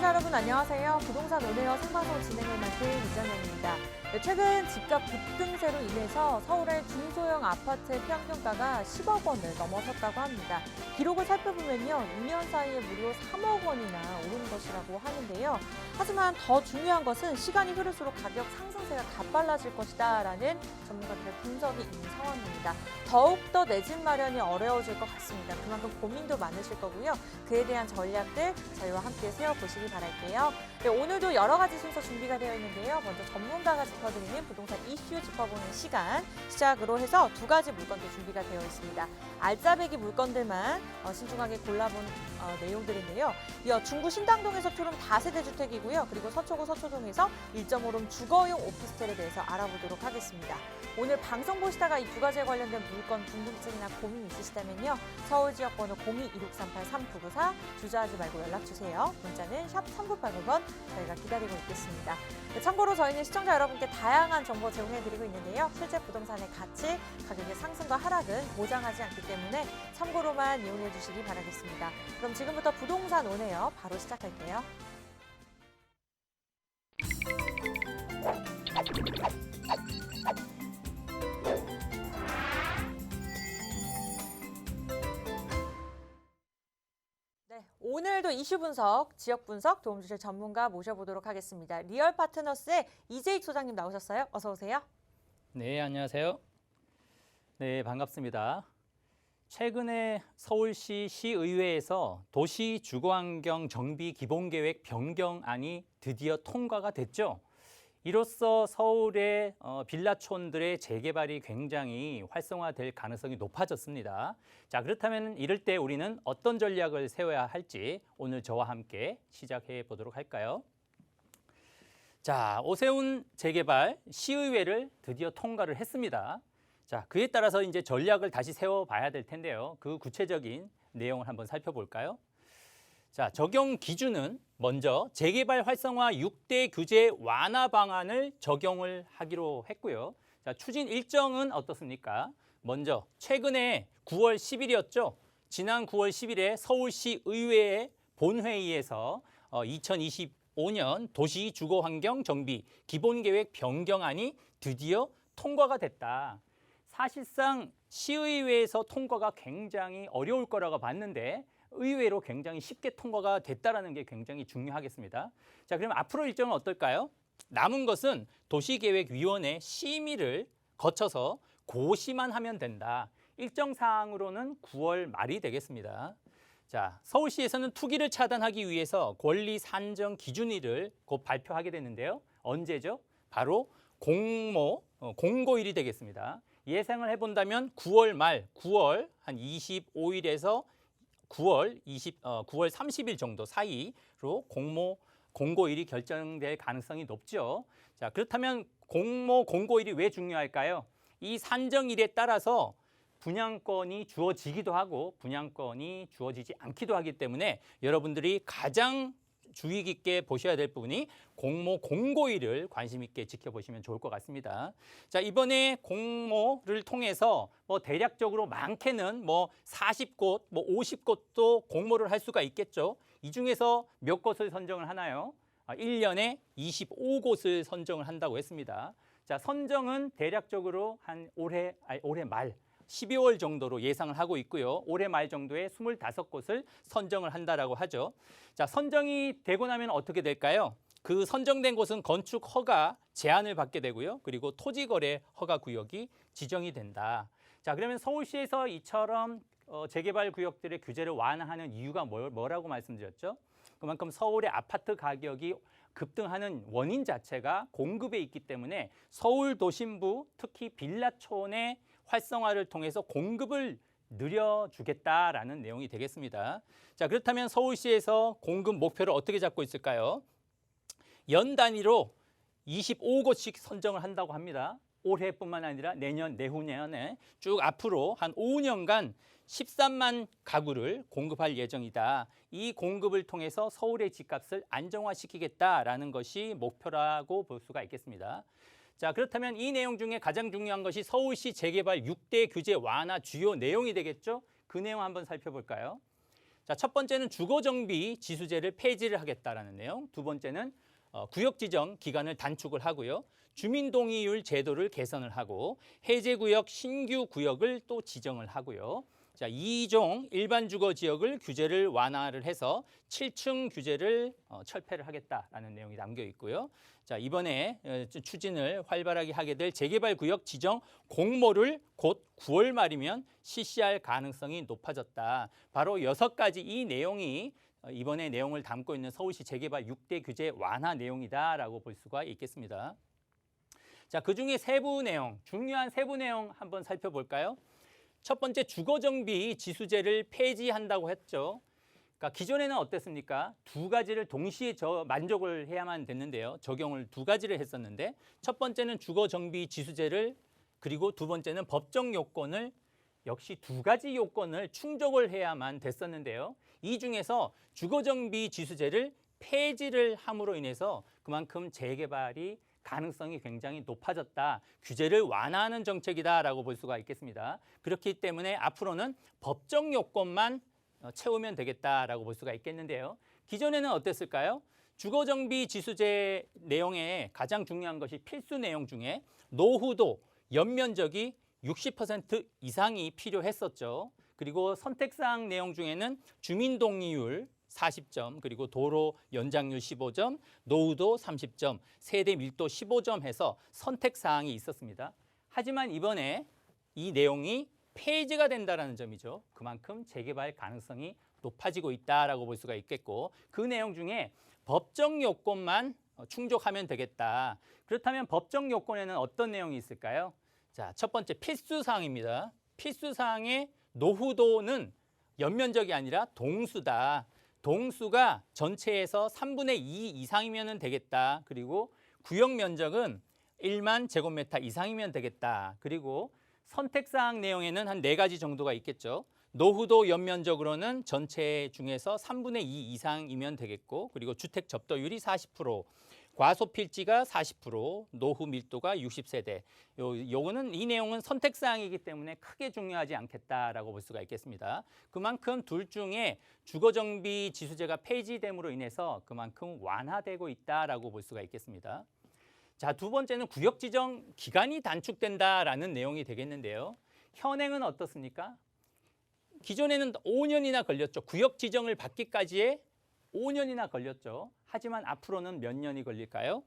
시청자 여러분 안녕하세요. 부동산 온에어 생방송 진행을 맡은 이정현입니다. 네, 최근 집값 급등세로 인해서 서울의 중소형 아파트의 평균가가 10억 원을 넘어섰다고 합니다. 기록을 살펴보면요, 2년 사이에 무려 3억 원이나 오른 것이라고 하는데요. 하지만 더 중요한 것은 시간이 흐를수록 가격 상승세가 가빨라질 것이다라는 전문가들의 분석이 있는 상황입니다. 더욱더 내 집 마련이 어려워질 것 같습니다. 그만큼 고민도 많으실 거고요. 그에 대한 전략들 저희와 함께 세워보시기 바랄게요. 네, 오늘도 여러 가지 순서 준비가 되어 있는데요. 먼저 전문가가 짚어드리는 부동산 이슈 짚어보는 시간 시작으로 해서 두 가지 물건도 준비가 되어 있습니다. 알짜배기 물건들만 신중하게 골라본 내용들인데요. 이어 중구 신당동에서 투룸 다세대 주택이고요. 그리고 서초구 서초동에서 1.5룸 주거용 오피스텔에 대해서 알아보도록 하겠습니다. 오늘 방송 보시다가 이 두 가지에 관련된 물건 궁금증이나 고민 있으시다면요. 서울 지역번호 02-2638-3994 주저하지 말고 연락주세요. 문자는 샵 3980번 저희가 기다리고 있겠습니다. 네, 참고로 저희는 시청자 여러분께 다양한 정보 제공해드리고 있는데요. 실제 부동산의 가치, 가격의 상승과 하락은 보장하지 않기 때문에 참고로만 이용해 주시기 바라겠습니다. 그럼 지금부터 부동산 오네요. 바로 시작할게요. 네, 오늘도 이슈 분석, 지역 분석 도움 주실 전문가 모셔보도록 하겠습니다. 리얼 파트너스의 이재익 소장님 나오셨어요. 어서 오세요. 네, 안녕하세요. 네, 반갑습니다. 최근에 서울시 시의회에서 도시 주거환경 정비 기본계획 변경안이 드디어 통과가 됐죠. 이로써 서울의 빌라촌들의 재개발이 굉장히 활성화될 가능성이 높아졌습니다. 자, 그렇다면 이럴 때 우리는 어떤 전략을 세워야 할지 오늘 저와 함께 시작해 보도록 할까요? 자, 오세훈 재개발 시의회를 드디어 통과를 했습니다. 자, 그에 따라서 이제 전략을 다시 세워봐야 될 텐데요. 그 구체적인 내용을 한번 살펴볼까요? 자, 적용 기준은 먼저 재개발 활성화 6대 규제 완화 방안을 적용을 하기로 했고요. 자, 추진 일정은 어떻습니까? 먼저 최근에 9월 10일이었죠. 지난 9월 10일에 서울시 의회의 본회의에서 2025년 도시 주거 환경 정비 기본계획 변경안이 드디어 통과가 됐다. 사실상 시의회에서 통과가 굉장히 어려울 거라고 봤는데 의외로 굉장히 쉽게 통과가 됐다는 게 굉장히 중요하겠습니다. 자, 그럼 앞으로 일정은 어떨까요? 남은 것은 도시계획위원회 심의를 거쳐서 고시만 하면 된다. 일정 사항으로는 9월 말이 되겠습니다. 자, 서울시에서는 투기를 차단하기 위해서 권리 산정 기준일을 곧 발표하게 되는데요. 언제죠? 바로 공고일이 되겠습니다. 예상을 해본다면 9월 말, 9월 한 25일에서 9월 30일 정도 사이로 공고일이 결정될 가능성이 높죠. 자, 그렇다면 공고일이 왜 중요할까요? 이 산정일에 따라서 분양권이 주어지기도 하고 분양권이 주어지지 않기도 하기 때문에 여러분들이 가장 주의 깊게 보셔야 될 부분이 공고일을 관심 있게 지켜보시면 좋을 것 같습니다. 자, 이번에 공모를 통해서 대략적으로 많게는 40곳, 50곳도 공모를 할 수가 있겠죠. 이 중에서 몇 곳을 선정을 하나요? 1년에 25곳을 선정을 한다고 했습니다. 자, 선정은 대략적으로 한 올해 말 12월 정도로 예상을 하고 있고요. 올해 말 정도에 25곳을 선정을 한다라고 하죠. 자, 선정이 되고 나면 어떻게 될까요? 그 선정된 곳은 건축 허가 제한을 받게 되고요. 그리고 토지거래 허가 구역이 지정이 된다. 자, 그러면 서울시에서 이처럼 재개발 구역들의 규제를 완화하는 이유가 뭐라고 말씀드렸죠? 그만큼 서울의 아파트 가격이 급등하는 원인 자체가 공급에 있기 때문에 서울 도심부, 특히 빌라촌의 활성화를 통해서 공급을 늘려주겠다라는 내용이 되겠습니다. 자, 그렇다면 서울시에서 공급 목표를 어떻게 잡고 있을까요? 연 단위로 25곳씩 선정을 한다고 합니다. 올해뿐만 아니라 내년, 내후년에 쭉 앞으로 한 5년간 13만 가구를 공급할 예정이다. 이 공급을 통해서 서울의 집값을 안정화시키겠다라는 것이 목표라고 볼 수가 있겠습니다. 자, 그렇다면 이 내용 중에 가장 중요한 것이 서울시 재개발 6대 규제 완화 주요 내용이 되겠죠? 그 내용 한번 살펴볼까요? 자, 첫 번째는 주거정비 지수제를 폐지를 하겠다라는 내용. 두 번째는 구역 지정 기간을 단축을 하고요. 주민동의율 제도를 개선을 하고 해제구역 신규 구역을 또 지정을 하고요. 자, 2종 일반 주거 지역을 규제를 완화를 해서 7층 규제를 철폐를 하겠다라는 내용이 담겨 있고요. 자, 이번에 추진을 활발하게 하게 될 재개발 구역 지정 공모를 곧 9월 말이면 실시할 가능성이 높아졌다. 바로 6가지 이 내용이 이번에 내용을 담고 있는 서울시 재개발 6대 규제 완화 내용이다라고 볼 수가 있겠습니다. 자, 그중에 세부 내용, 중요한 세부 내용 한번 살펴볼까요? 첫 번째 주거정비 지수제를 폐지한다고 했죠. 그러니까 기존에는 어땠습니까? 두 가지를 동시에 만족을 해야만 됐는데요. 적용을 두 가지를 했었는데 첫 번째는 주거정비 지수제를 그리고 두 번째는 법정 요건을 역시 두 가지 요건을 충족을 해야만 됐었는데요. 이 중에서 주거정비 지수제를 폐지를 함으로 인해서 그만큼 재개발이 가능성이 굉장히 높아졌다. 규제를 완화하는 정책이다라고 볼 수가 있겠습니다. 그렇기 때문에 앞으로는 법정 요건만 채우면 되겠다라고 볼 수가 있겠는데요. 기존에는 어땠을까요? 주거정비 지수제 내용에 가장 중요한 것이 필수 내용 중에 노후도 연면적이 60% 이상이 필요했었죠. 그리고 선택사항 내용 중에는 주민동의율 40점, 그리고 도로 연장률 15점, 노후도 30점, 세대 밀도 15점 해서 선택사항이 있었습니다. 하지만 이번에 이 내용이 폐지가 된다는 점이죠. 그만큼 재개발 가능성이 높아지고 있다라고 볼 수가 있겠고 그 내용 중에 법정 요건만 충족하면 되겠다. 그렇다면 법정 요건에는 어떤 내용이 있을까요? 자, 첫 번째 필수사항입니다. 필수사항의 노후도는 연면적이 아니라 동수다. 동수가 전체에서 3분의 2 이상이면 되겠다. 그리고 구역 면적은 1만 제곱미터 이상이면 되겠다. 그리고 선택사항 내용에는 한 4가지 정도가 있겠죠. 노후도 연면적으로는 전체 중에서 3분의 2 이상이면 되겠고 그리고 주택 접도율이 40%, 과소필지가 40%, 노후 밀도가 60세대. 요거는 이 내용은 선택사항이기 때문에 크게 중요하지 않겠다라고 볼 수가 있겠습니다. 그만큼 둘 중에 주거정비 지수제가 폐지됨으로 인해서 그만큼 완화되고 있다라고 볼 수가 있겠습니다. 자, 두 번째는 구역 지정 기간이 단축된다라는 내용이 되겠는데요. 현행은 어떻습니까? 기존에는 5년이나 걸렸죠. 구역 지정을 받기까지에 5년이나 걸렸죠. 하지만 앞으로는 몇 년이 걸릴까요?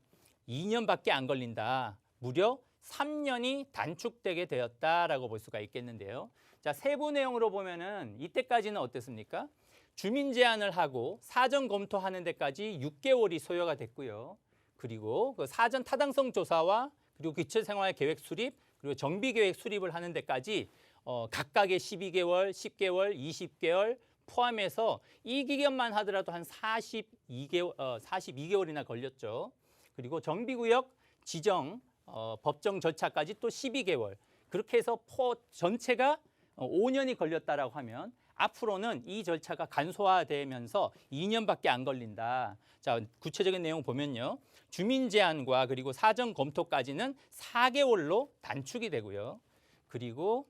2년밖에 안 걸린다. 무려 3년이 단축되게 되었다라고 볼 수가 있겠는데요. 자, 세부 내용으로 보면은 이때까지는 어땠습니까? 주민 제안을 하고 사전 검토하는 데까지 6개월이 소요가 됐고요. 그리고 그 사전 타당성 조사와 그리고 기초생활 계획 수립 그리고 정비 계획 수립을 하는 데까지 각각의 12개월, 10개월, 20개월 포함해서 이 기간만 하더라도 한 42개월이나 걸렸죠. 그리고 정비구역 지정 법정 절차까지 또 12개월. 그렇게 해서 전체가 5년이 걸렸다라고 하면 앞으로는 이 절차가 간소화되면서 2년밖에 안 걸린다. 자, 구체적인 내용 보면요. 주민 제안과 그리고 사전 검토까지는 4개월로 단축이 되고요. 그리고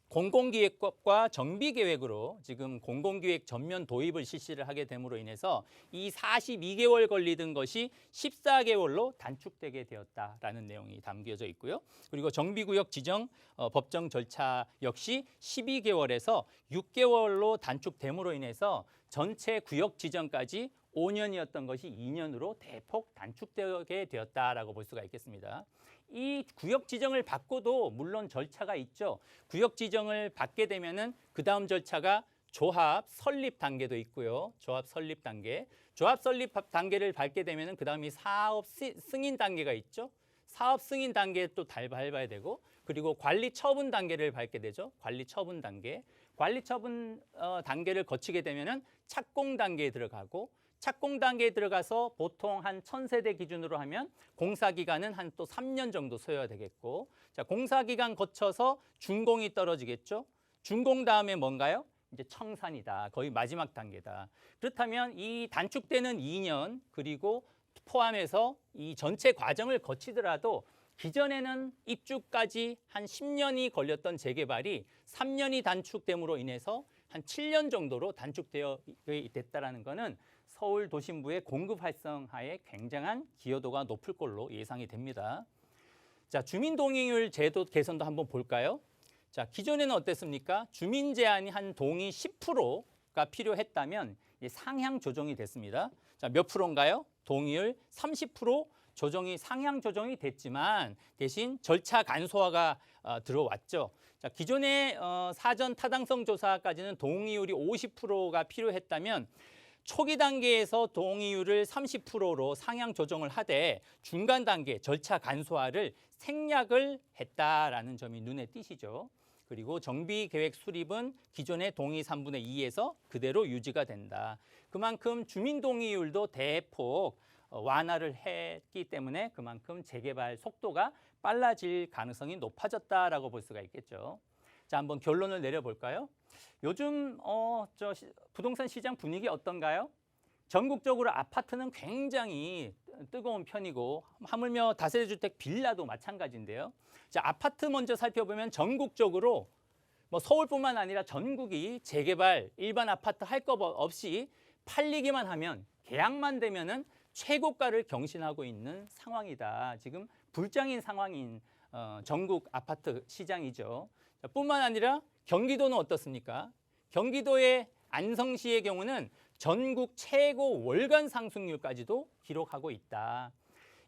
공공기획법과 정비계획으로 지금 공공기획 전면 도입을 실시를 하게 됨으로 인해서 이 42개월 걸리던 것이 14개월로 단축되게 되었다라는 내용이 담겨져 있고요. 그리고 정비구역 지정 법정 절차 역시 12개월에서 6개월로 단축됨으로 인해서 전체 구역 지정까지 5년이었던 것이 2년으로 대폭 단축되게 되었다라고 볼 수가 있겠습니다. 이 구역 지정을 받고도 물론 절차가 있죠. 구역 지정을 받게 되면은 그 다음 절차가 조합 설립 단계도 있고요. 조합 설립 단계. 조합 설립 단계를 밟게 되면은 그 다음이 사업 승인 단계가 있죠. 사업 승인 단계에 또 밟아야 되고 그리고 관리 처분 단계를 밟게 되죠. 관리 처분 단계. 관리 처분 단계를 거치게 되면은 착공 단계에 들어가고 착공 단계에 들어가서 보통 한 1000세대 기준으로 하면 공사 기간은 한 또 3년 정도 소요가 되겠고 자, 공사 기간 거쳐서 준공이 떨어지겠죠. 준공 다음에 뭔가요? 이제 청산이다. 거의 마지막 단계다. 그렇다면 이 단축되는 2년 그리고 포함해서 이 전체 과정을 거치더라도 기존에는 입주까지 한 10년이 걸렸던 재개발이 3년이 단축됨으로 인해서 한 7년 정도로 단축되어 됐다라는 것은 서울 도심부의 공급 활성화에 굉장한 기여도가 높을 걸로 예상이 됩니다. 자, 주민 동의율 제도 개선도 한번 볼까요? 자, 기존에는 어땠습니까? 주민 제한이 한 동의 10%가 필요했다면 상향 조정이 됐습니다. 자, 몇 프로인가요? 동의율 30% 상향 조정이 됐지만 대신 절차 간소화가 들어왔죠. 자, 기존의 사전 타당성 조사까지는 동의율이 50%가 필요했다면 초기 단계에서 동의율을 30%로 상향 조정을 하되 중간 단계 절차 간소화를 생략을 했다라는 점이 눈에 띄시죠. 그리고 정비계획 수립은 기존의 동의 3분의 2에서 그대로 유지가 된다. 그만큼 주민 동의율도 대폭 완화를 했기 때문에 그만큼 재개발 속도가 빨라질 가능성이 높아졌다라고 볼 수가 있겠죠. 자, 한번 결론을 내려볼까요? 요즘 부동산 시장 분위기 어떤가요? 전국적으로 아파트는 굉장히 뜨거운 편이고 하물며 다세대 주택 빌라도 마찬가지인데요. 자, 아파트 먼저 살펴보면 전국적으로 서울뿐만 아니라 전국이 재개발 일반 아파트 할 것 없이 팔리기만 하면 계약만 되면은 최고가를 경신하고 있는 상황이다. 지금 불장인 상황인 전국 아파트 시장이죠. 자, 뿐만 아니라 경기도는 어떻습니까? 경기도의 안성시의 경우는 전국 최고 월간 상승률까지도 기록하고 있다.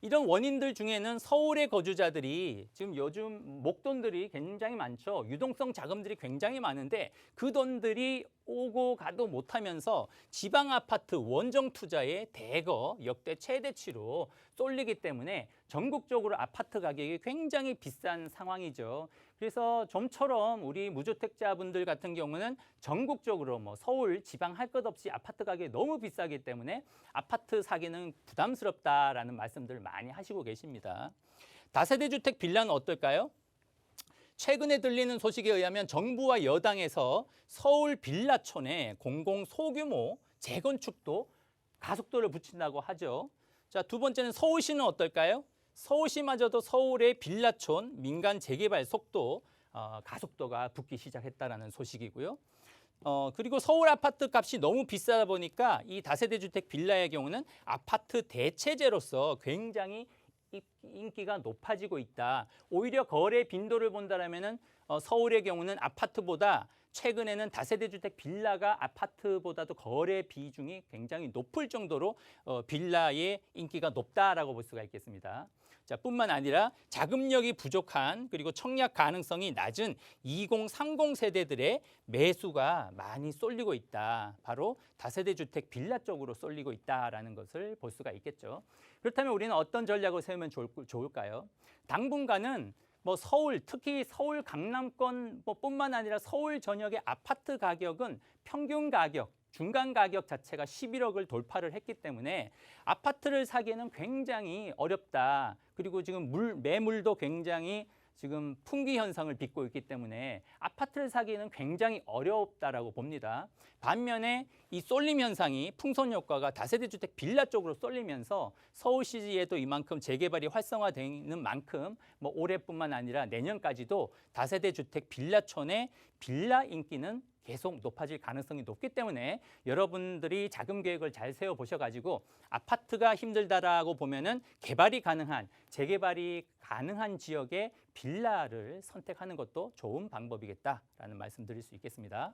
이런 원인들 중에는 서울의 거주자들이 지금 요즘 목돈들이 굉장히 많죠. 유동성 자금들이 굉장히 많은데 그 돈들이 오고 가도 못하면서 지방 아파트 원정 투자에 대거 역대 최대치로 쏠리기 때문에 전국적으로 아파트 가격이 굉장히 비싼 상황이죠. 그래서 좀처럼 우리 무주택자분들 같은 경우는 전국적으로 서울, 지방 할 것 없이 아파트 가격이 너무 비싸기 때문에 아파트 사기는 부담스럽다라는 말씀들을 많이 하시고 계십니다. 다세대 주택 빌라는 어떨까요? 최근에 들리는 소식에 의하면 정부와 여당에서 서울 빌라촌의 공공 소규모 재건축도 가속도를 붙인다고 하죠. 자, 두 번째는 서울시는 어떨까요? 서울시마저도 서울의 빌라촌 민간 재개발 속도 가속도가 붙기 시작했다라는 소식이고요. 그리고 서울 아파트 값이 너무 비싸다 보니까 이 다세대 주택 빌라의 경우는 아파트 대체제로서 굉장히 인기가 높아지고 있다. 오히려 거래 빈도를 본다라면은 서울의 경우는 아파트보다 최근에는 다세대 주택 빌라가 아파트보다도 거래 비중이 굉장히 높을 정도로 빌라의 인기가 높다라고 볼 수가 있겠습니다. 자, 뿐만 아니라 자금력이 부족한 그리고 청약 가능성이 낮은 2030 세대들의 매수가 많이 쏠리고 있다. 바로 다세대 주택 빌라 쪽으로 쏠리고 있다라는 것을 볼 수가 있겠죠. 그렇다면 우리는 어떤 전략을 세우면 좋을까요? 당분간은 서울, 특히 서울 강남권 뿐만 아니라 서울 전역의 아파트 가격은 평균 가격, 중간 가격 자체가 11억을 돌파를 했기 때문에 아파트를 사기에는 굉장히 어렵다. 그리고 지금 매물도 굉장히 지금 풍기 현상을 빚고 있기 때문에 아파트를 사기에는 굉장히 어렵다라고 봅니다. 반면에 이 쏠림 현상이 풍선 효과가 다세대 주택 빌라 쪽으로 쏠리면서 서울시에도 이만큼 재개발이 활성화되는 만큼 올해뿐만 아니라 내년까지도 다세대 주택 빌라촌의 빌라 인기는 계속 높아질 가능성이 높기 때문에 여러분들이 자금 계획을 잘 세워 보셔가지고 아파트가 힘들다라고 보면은 개발이 가능한 재개발이 가능한 지역의 빌라를 선택하는 것도 좋은 방법이겠다라는 말씀드릴 수 있겠습니다.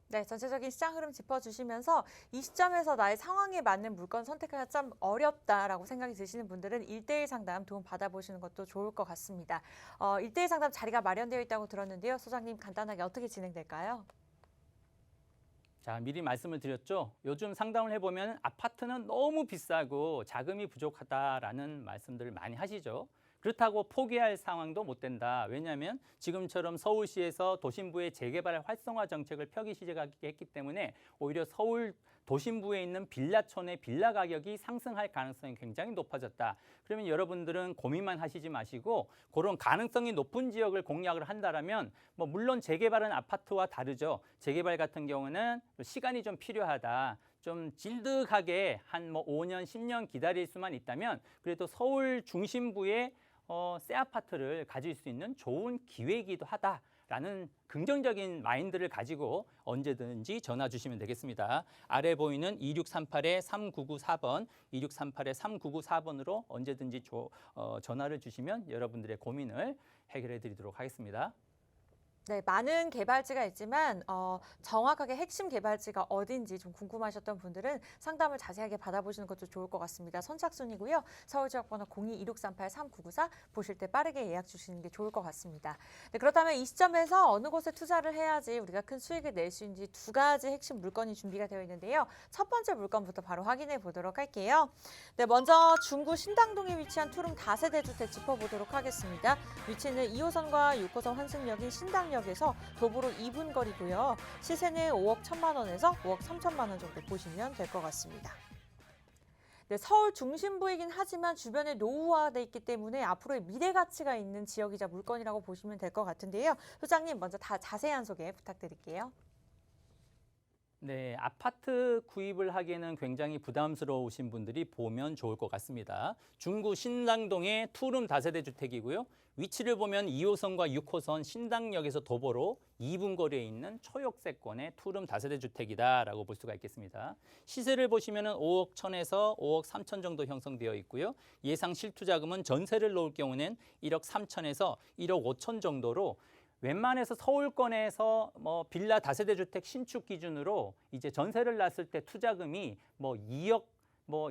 네, 전체적인 시장 흐름 짚어주시면서 이 시점에서 나의 상황에 맞는 물건 선택하기가 참 어렵다라고 생각이 드시는 분들은 1:1 상담 도움 받아보시는 것도 좋을 것 같습니다. 1:1 상담 자리가 마련되어 있다고 들었는데요. 소장님 간단하게 어떻게 진행될까요? 자, 미리 말씀을 드렸죠. 요즘 상담을 해보면 아파트는 너무 비싸고 자금이 부족하다라는 말씀들을 많이 하시죠. 그렇다고 포기할 상황도 못 된다. 왜냐하면 지금처럼 서울시에서 도심부의 재개발 활성화 정책을 펴기 시작했기 때문에 오히려 서울 도심부에 있는 빌라촌의 빌라 가격이 상승할 가능성이 굉장히 높아졌다. 그러면 여러분들은 고민만 하시지 마시고 그런 가능성이 높은 지역을 공략을 한다라면 물론 재개발은 아파트와 다르죠. 재개발 같은 경우는 시간이 좀 필요하다. 좀 질득하게 한 5년, 10년 기다릴 수만 있다면 그래도 서울 중심부의 새 아파트를 가질 수 있는 좋은 기회이기도 하다라는 라는 긍정적인 마인드를 가지고 언제든지 전화 주시면 되겠습니다. 아래 보이는 2638-3994번, 2638-3994번으로 언제든지 전화를 주시면 여러분들의 고민을 해결해 드리도록 하겠습니다. 네, 많은 개발지가 있지만 정확하게 핵심 개발지가 어딘지 좀 궁금하셨던 분들은 상담을 자세하게 받아보시는 것도 좋을 것 같습니다. 선착순이고요. 서울지역번호 02-2638-3994 보실 때 빠르게 예약 주시는 게 좋을 것 같습니다. 네, 그렇다면 이 시점에서 어느 곳에 투자를 해야지 우리가 큰 수익을 낼 수 있는지 두 가지 핵심 물건이 준비가 되어 있는데요. 첫 번째 물건부터 바로 확인해 보도록 할게요. 네, 먼저 중구 신당동에 위치한 투룸 다세대 주택 짚어보도록 하겠습니다. 위치는 2호선과 6호선 환승역인 신당역에서 도보로 2분 거리고요. 시세는 5억 1천만 원에서 5억 3천만 원 정도 보시면 될 것 같습니다. 네, 서울 중심부이긴 하지만 주변에 노후화돼 있기 때문에 앞으로의 미래 가치가 있는 지역이자 물건이라고 보시면 될 것 같은데요. 소장님 먼저 다 자세한 소개 부탁드릴게요. 네, 아파트 구입을 하기에는 굉장히 부담스러우신 분들이 보면 좋을 것 같습니다. 중구 신당동의 투룸 다세대 주택이고요. 위치를 보면 2호선과 6호선 신당역에서 도보로 2분 거리에 있는 초역세권의 투룸 다세대 주택이다라고 볼 수가 있겠습니다. 시세를 보시면 5억 1천에서 5억 3천 정도 형성되어 있고요. 예상 실투자금은 전세를 놓을 경우는 1억 3천에서 1억 5천 정도로 웬만해서 서울권에서 빌라 다세대 주택 신축 기준으로 이제 전세를 놨을 때 투자금이 2억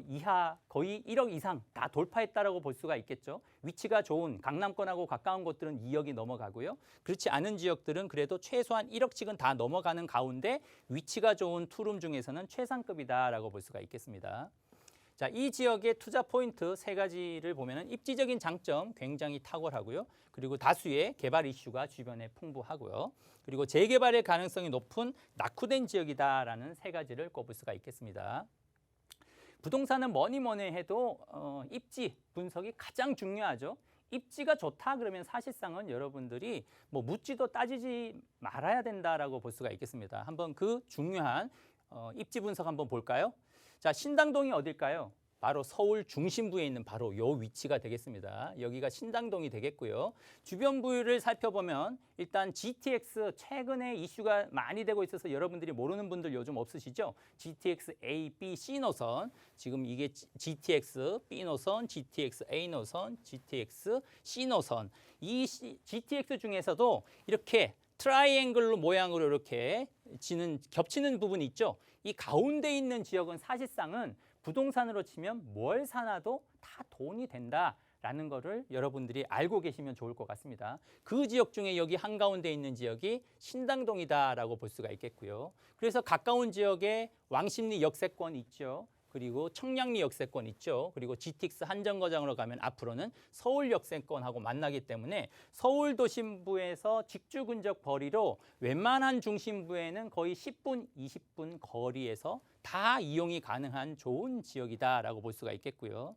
이하 거의 1억 이상 다 돌파했다라고 볼 수가 있겠죠. 위치가 좋은 강남권하고 가까운 곳들은 2억이 넘어가고요. 그렇지 않은 지역들은 그래도 최소한 1억씩은 다 넘어가는 가운데 위치가 좋은 투룸 중에서는 최상급이다라고 볼 수가 있겠습니다. 자, 이 지역의 투자 포인트 세 가지를 보면은 입지적인 장점 굉장히 탁월하고요. 그리고 다수의 개발 이슈가 주변에 풍부하고요. 그리고 재개발의 가능성이 높은 낙후된 지역이다라는 세 가지를 꼽을 수가 있겠습니다. 부동산은 뭐니 해도 입지 분석이 가장 중요하죠. 입지가 좋다 그러면 사실상은 여러분들이 묻지도 따지지 말아야 된다라고 볼 수가 있겠습니다. 한번 그 중요한 입지 분석 한번 볼까요? 자, 신당동이 어딜까요? 바로 서울 중심부에 있는 바로 요 위치가 되겠습니다. 여기가 신당동이 되겠고요. 주변 부위를 살펴보면 일단 GTX 최근에 이슈가 많이 되고 있어서 여러분들이 모르는 분들 요즘 없으시죠? GTX A, B, C 노선. 지금 이게 GTX B 노선, GTX A 노선, GTX C 노선. 이 GTX 중에서도 이렇게 트라이앵글로 모양으로 이렇게 겹치는 부분이 있죠. 이 가운데 있는 지역은 사실상은 부동산으로 치면 뭘 사놔도 다 돈이 된다라는 거를 여러분들이 알고 계시면 좋을 것 같습니다. 그 지역 중에 여기 한가운데 있는 지역이 신당동이다라고 볼 수가 있겠고요. 그래서 가까운 지역에 왕십리 역세권 있죠. 그리고 청량리 역세권 있죠. 그리고 GTX 한정거장으로 가면 앞으로는 서울 역세권하고 만나기 때문에 서울 도심부에서 직주 근접 거리로 웬만한 중심부에는 거의 10분, 20분 거리에서 다 이용이 가능한 좋은 지역이다라고 볼 수가 있겠고요.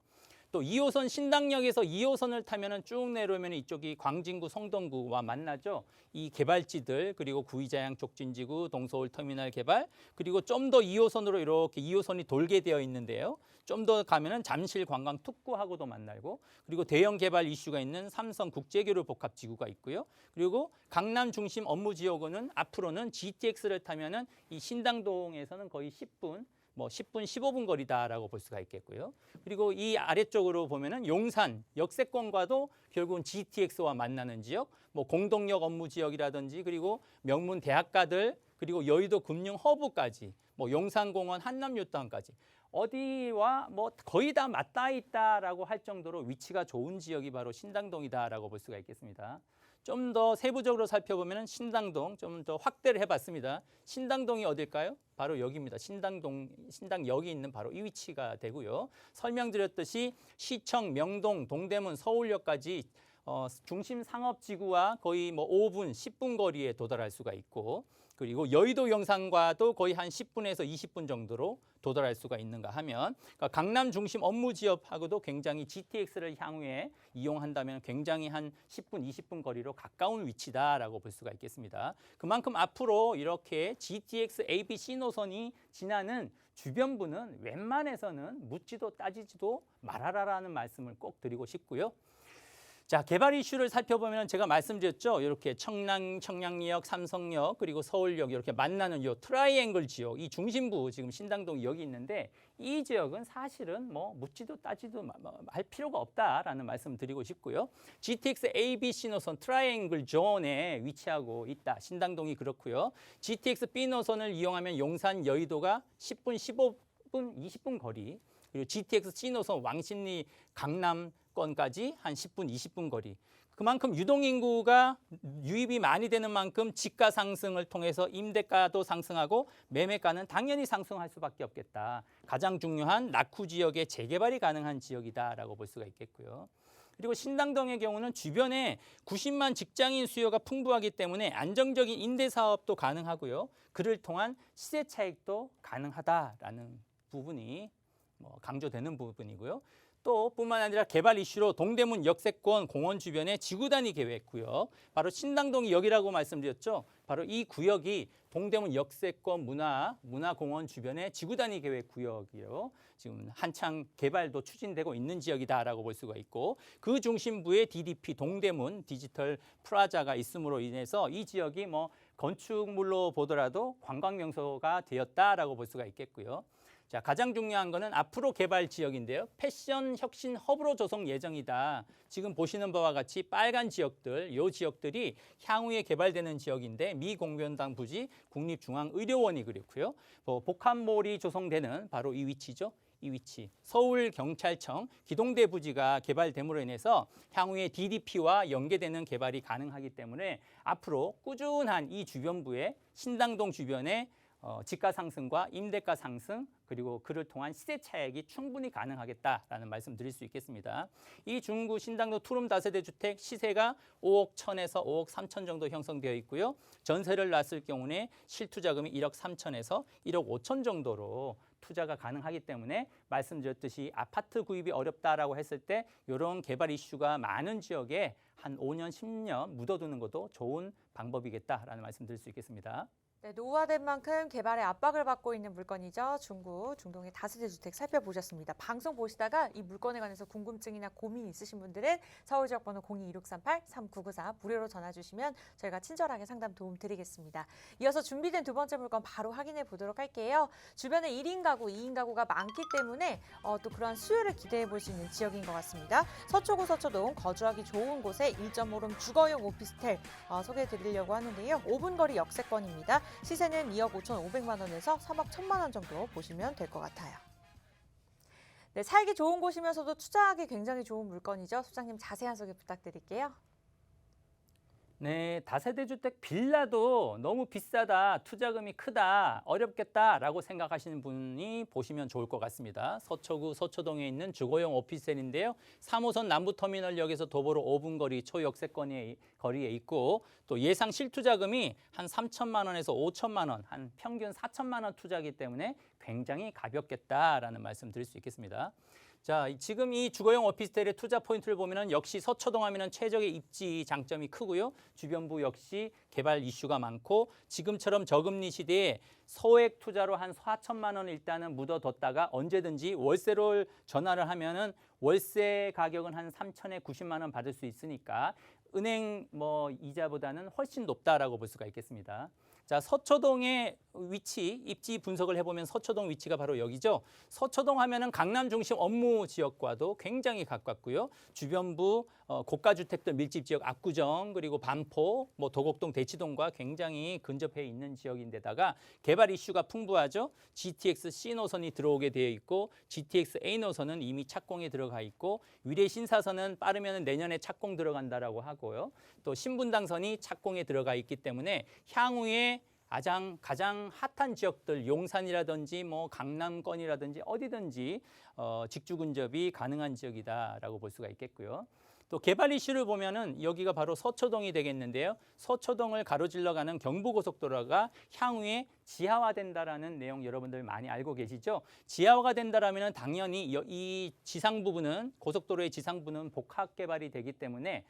또 2호선 신당역에서 2호선을 타면은 쭉 내려오면 이쪽이 광진구, 성동구와 만나죠. 이 개발지들 그리고 구이자양 촉진지구, 동서울 터미널 개발 그리고 좀 더 2호선으로 이렇게 2호선이 돌게 되어 있는데요. 좀 더 가면은 잠실 관광 특구하고도 만나고 그리고 대형 개발 이슈가 있는 삼성 국제교류 복합지구가 있고요. 그리고 강남 중심 업무 지역은 앞으로는 GTX를 타면은 이 신당동에서는 거의 10분 10분, 15분 거리다라고 볼 수가 있겠고요. 그리고 이 아래쪽으로 보면은 용산 역세권과도 결국은 GTX와 만나는 지역, 공동역 업무 지역이라든지 그리고 명문 대학가들 그리고 여의도 금융 허브까지 용산공원 한남유타운까지 어디와 거의 다 맞닿아 있다라고 할 정도로 위치가 좋은 지역이 바로 신당동이다라고 볼 수가 있겠습니다. 좀 더 세부적으로 살펴보면 신당동 좀 더 확대를 해봤습니다. 신당동이 어딜까요? 바로 여기입니다. 신당역이 있는 바로 이 위치가 되고요. 설명드렸듯이 시청, 명동, 동대문, 서울역까지 중심 상업지구와 거의 5분, 10분 거리에 도달할 수가 있고 그리고 여의도 용산과도 거의 한 10분에서 20분 정도로 도달할 수가 있는가 하면 그러니까 강남 중심 업무 지역하고도 굉장히 GTX를 향후에 이용한다면 굉장히 한 10분, 20분 거리로 가까운 위치다라고 볼 수가 있겠습니다. 그만큼 앞으로 이렇게 GTX ABC 노선이 지나는 주변부는 웬만해서는 묻지도 따지지도 말아라라는 말씀을 꼭 드리고 싶고요. 자, 개발 이슈를 살펴보면 제가 말씀드렸죠. 이렇게 청량리역, 삼성역, 그리고 서울역 이렇게 만나는 이 트라이앵글 지역, 이 중심부 지금 신당동이 여기 있는데 이 지역은 사실은 뭐 묻지도 따지도 할 필요가 없다라는 말씀 드리고 싶고요. GTX ABC 노선 트라이앵글 존에 위치하고 있다. 신당동이 그렇고요. GTX B 노선을 이용하면 용산, 여의도가 10분, 15분, 20분 거리. 그리고 GTX C 노선 왕십리, 강남권까지 한 10분, 20분 거리. 그만큼 유동인구가 유입이 많이 되는 만큼 지가 상승을 통해서 임대가도 상승하고 매매가는 당연히 상승할 수밖에 없겠다. 가장 중요한 낙후 지역의 재개발이 가능한 지역이다라고 볼 수가 있겠고요. 그리고 신당동의 경우는 주변에 90만 직장인 수요가 풍부하기 때문에 안정적인 임대 사업도 가능하고요. 그를 통한 시세 차익도 가능하다라는 부분이 강조되는 부분이고요. 또 뿐만 아니라 개발 이슈로 동대문 역세권 공원 주변에 지구 단위 계획 구역, 바로 신당동이 여기라고 말씀드렸죠. 바로 이 구역이 동대문 역세권 문화공원 주변의 지구 단위 계획 구역이요. 지금 한창 개발도 추진되고 있는 지역이다라고 볼 수가 있고 그 중심부에 DDP 동대문 디지털 프라자가 있음으로 인해서 이 지역이 건축물로 보더라도 관광 명소가 되었다라고 볼 수가 있겠고요. 자, 가장 중요한 거는 앞으로 개발 지역인데요. 패션 혁신 허브로 조성 예정이다. 지금 보시는 바와 같이 빨간 지역들, 이 지역들이 향후에 개발되는 지역인데 미 공변당 부지 국립중앙의료원이 그렇고요. 복합몰이 조성되는 바로 이 위치죠. 이 위치, 서울경찰청 기동대 부지가 개발됨으로 인해서 향후에 DDP와 연계되는 개발이 가능하기 때문에 앞으로 꾸준한 이 주변부의 신당동 주변에 지가 상승과 임대가 상승 그리고 그를 통한 시세 차익이 충분히 가능하겠다라는 말씀 드릴 수 있겠습니다. 이 중구 신당동 투룸 다세대 주택 시세가 5억 1천에서 5억 3천 정도 형성되어 있고요. 전세를 놨을 경우에 실투자금이 1억 3천에서 1억 5천 정도로 투자가 가능하기 때문에 말씀드렸듯이 아파트 구입이 어렵다라고 했을 때 이런 개발 이슈가 많은 지역에 한 5년, 10년 묻어두는 것도 좋은 방법이겠다라는 말씀 드릴 수 있겠습니다. 네, 노후화된 만큼 개발에 압박을 받고 있는 물건이죠. 중구, 중동의 다세대 주택 살펴보셨습니다. 방송 보시다가 이 물건에 관해서 궁금증이나 고민 있으신 분들은 서울지역번호 022638-3994 무료로 전화 주시면 저희가 친절하게 상담 도움 드리겠습니다. 이어서 준비된 두 번째 물건 바로 확인해 보도록 할게요. 주변에 1인 가구, 2인 가구가 많기 때문에 또 그런 수요를 기대해 볼 수 있는 지역인 것 같습니다. 서초구 서초동 거주하기 좋은 곳에 1.5룸 주거용 오피스텔 소개해 드리려고 하는데요. 5분 거리 역세권입니다. 시세는 2억 5,500만 원에서 3억 1천만 원 정도 보시면 될 것 같아요. 네, 살기 좋은 곳이면서도 투자하기 굉장히 좋은 물건이죠. 소장님 자세한 소개 부탁드릴게요. 네, 다세대 주택 빌라도 너무 비싸다, 투자금이 크다, 어렵겠다라고 생각하시는 분이 보시면 좋을 것 같습니다. 서초구 서초동에 있는 주거용 오피스텔인데요. 3호선 남부터미널역에서 도보로 5분 거리 초역세권의 거리에 있고 또 예상 실투자금이 한 3천만 원에서 5천만 원, 한 평균 4천만 원 투자이기 때문에 굉장히 가볍겠다라는 말씀 드릴 수 있겠습니다. 자, 지금 이 주거용 오피스텔의 투자 포인트를 보면은 역시 서초동 하면은 최적의 입지 장점이 크고요. 주변부 역시 개발 이슈가 많고 지금처럼 저금리 시대에 소액 투자로 한 4천만 원 일단은 묻어뒀다가 언제든지 월세로 전환을 하면은 월세 가격은 한 3천에 90만 원 받을 수 있으니까 은행 이자보다는 훨씬 높다라고 볼 수가 있겠습니다. 자, 서초동의 위치, 입지 분석을 해보면 서초동 위치가 바로 여기죠. 서초동 하면은 강남 중심 업무 지역과도 굉장히 가깝고요. 주변부 고가 주택들 밀집 지역 압구정 그리고 반포, 도곡동, 대치동과 굉장히 근접해 있는 지역인데다가 개발 이슈가 풍부하죠. GTX C 노선이 들어오게 되어 있고 GTX A 노선은 이미 착공에 들어가 있고 위례 신사선은 빠르면 내년에 착공 들어간다라고 하고요. 또 신분당선이 착공에 들어가 있기 때문에 향후에 가장 핫한 지역들 용산이라든지 강남권이라든지 어디든지 직주 근접이 가능한 지역이다라고 볼 수가 있겠고요. 또 개발 이슈를 보면은 여기가 바로 서초동이 되겠는데요. 서초동을 가로질러 가는 경부고속도로가 향후에 지하화된다라는 내용 여러분들 많이 알고 계시죠? 지하화가 된다라면 당연히 이 지상 부분은 고속도로의 지상 부분은 복합 개발이 되기 때문에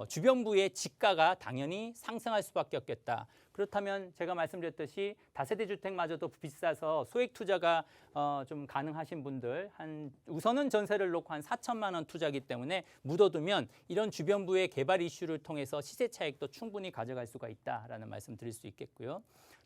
주변부의 지가가 당연히 상승할 수밖에 없겠다. 그렇다면 제가 말씀드렸듯이 다세대 주택마저도 비싸서 소액 투자가 좀 가능하신 분들 우선은 전세를 놓고 한 4천만 원 투자기 때문에 묻어두면 이런 주변부의 개발 이슈를 통해서 시세 차익도 충분히 가져갈 수가 있다라는 말씀 드릴 수 있겠고요.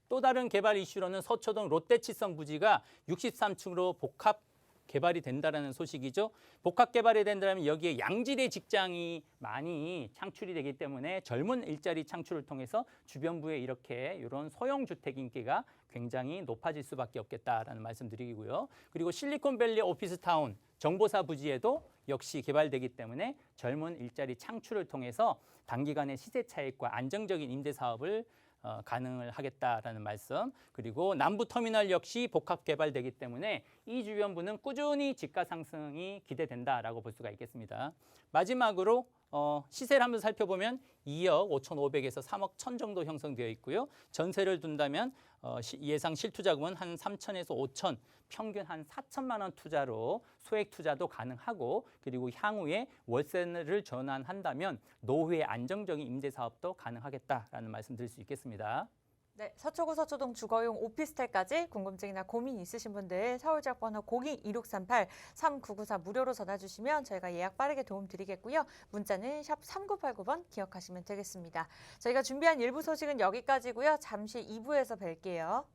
또 다른 개발 이슈로는 서초동 롯데치성 부지가 63층으로 복합 개발이 된다라는 소식이죠. 복합 개발이 된다면 여기에 양질의 직장이 많이 창출이 되기 때문에 젊은 일자리 창출을 통해서 주변부에 이런 소형 주택 인기가 굉장히 높아질 수밖에 없겠다라는 말씀드리고요. 그리고 실리콘밸리 오피스타운 정보사 부지에도 역시 개발되기 때문에 젊은 일자리 창출을 통해서 단기간의 시세 차익과 안정적인 임대 사업을 가능을 하겠다라는 말씀. 그리고 남부터미널 역시 복합 개발되기 때문에 이 주변부는 꾸준히 지가 상승이 기대된다라고 볼 수가 있겠습니다. 마지막으로 시세를 한번 살펴보면 2억 5,500에서 3억 1천 정도 형성되어 있고요. 전세를 둔다면 예상 실투자금은 한 3천에서 5천, 평균 한 4천만 원 투자로 소액 투자도 가능하고 그리고 향후에 월세를 전환한다면 노후의 안정적인 임대 사업도 가능하겠다라는 말씀 드릴 수 있겠습니다. 네, 서초구 서초동 주거용 오피스텔까지 궁금증이나 고민 있으신 분들 서울지역번호 02-2638-3994 무료로 전화 주시면 저희가 예약 빠르게 도움 드리겠고요. 문자는 샵 3989번 기억하시면 되겠습니다. 저희가 준비한 일부 소식은 여기까지고요. 잠시 2부에서 뵐게요.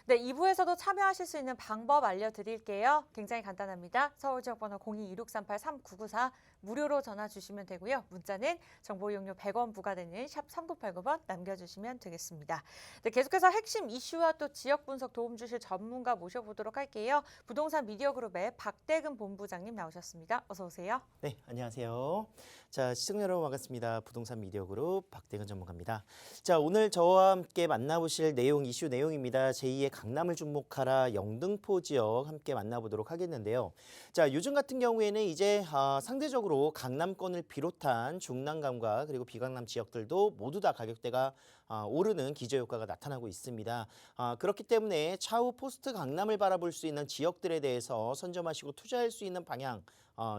네, 2부에서도 참여하실 수 있는 방법 알려드릴게요. 굉장히 간단합니다. 서울지역번호 02-2638-3994 무료로 전화 주시면 되고요. 문자는 정보 이용료 100원 부과되는 샵 3989번 남겨주시면 되겠습니다. 네, 계속해서 핵심 이슈와 또 지역 분석 도움 주실 전문가 모셔보도록 할게요. 부동산 미디어그룹의 박대근 본부장님 나오셨습니다. 어서 오세요. 네, 안녕하세요. 자, 시청자 여러분 반갑습니다. 부동산 미디어그룹 박대근 전문가입니다. 자, 오늘 저와 함께 만나보실 이슈 내용입니다. 제2의 강남을 주목하라 영등포 지역 함께 만나보도록 하겠는데요. 자, 요즘 같은 경우에는 이제 상대적으로 강남권을 비롯한 중남감과 그리고 비강남 지역들도 모두 다 가격대가 오르는 기저효과가 나타나고 있습니다. 그렇기 때문에 차후 포스트 강남을 바라볼 수 있는 지역들에 대해서 선점하시고 투자할 수 있는 방향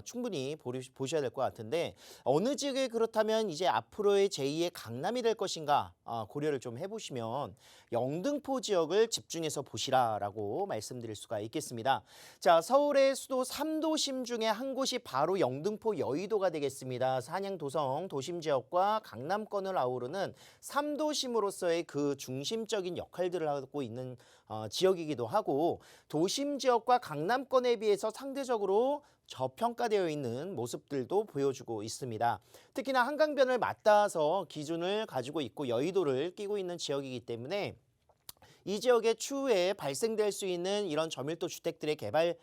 충분히 보셔야 될 것 같은데 어느 지역에 그렇다면 이제 앞으로의 제2의 강남이 될 것인가 고려를 좀 해보시면 영등포 지역을 집중해서 보시라라고 말씀드릴 수가 있겠습니다. 자, 서울의 수도 3도심 중에 한 곳이 바로 영등포 여의도가 되겠습니다. 산양 도성 도심 지역과 강남권을 아우르는 3도심으로서의 그 중심적인 역할들을 하고 있는 지역이기도 하고 도심 지역과 강남권에 비해서 상대적으로 저평가되어 있는 모습들도 보여주고 있습니다. 특히나 한강변을 맞닿아서 기준을 가지고 있고 여의도를 끼고 있는 지역이기 때문에 이 지역의 추후에 발생될 수 있는 이런 저밀도 주택들의 개발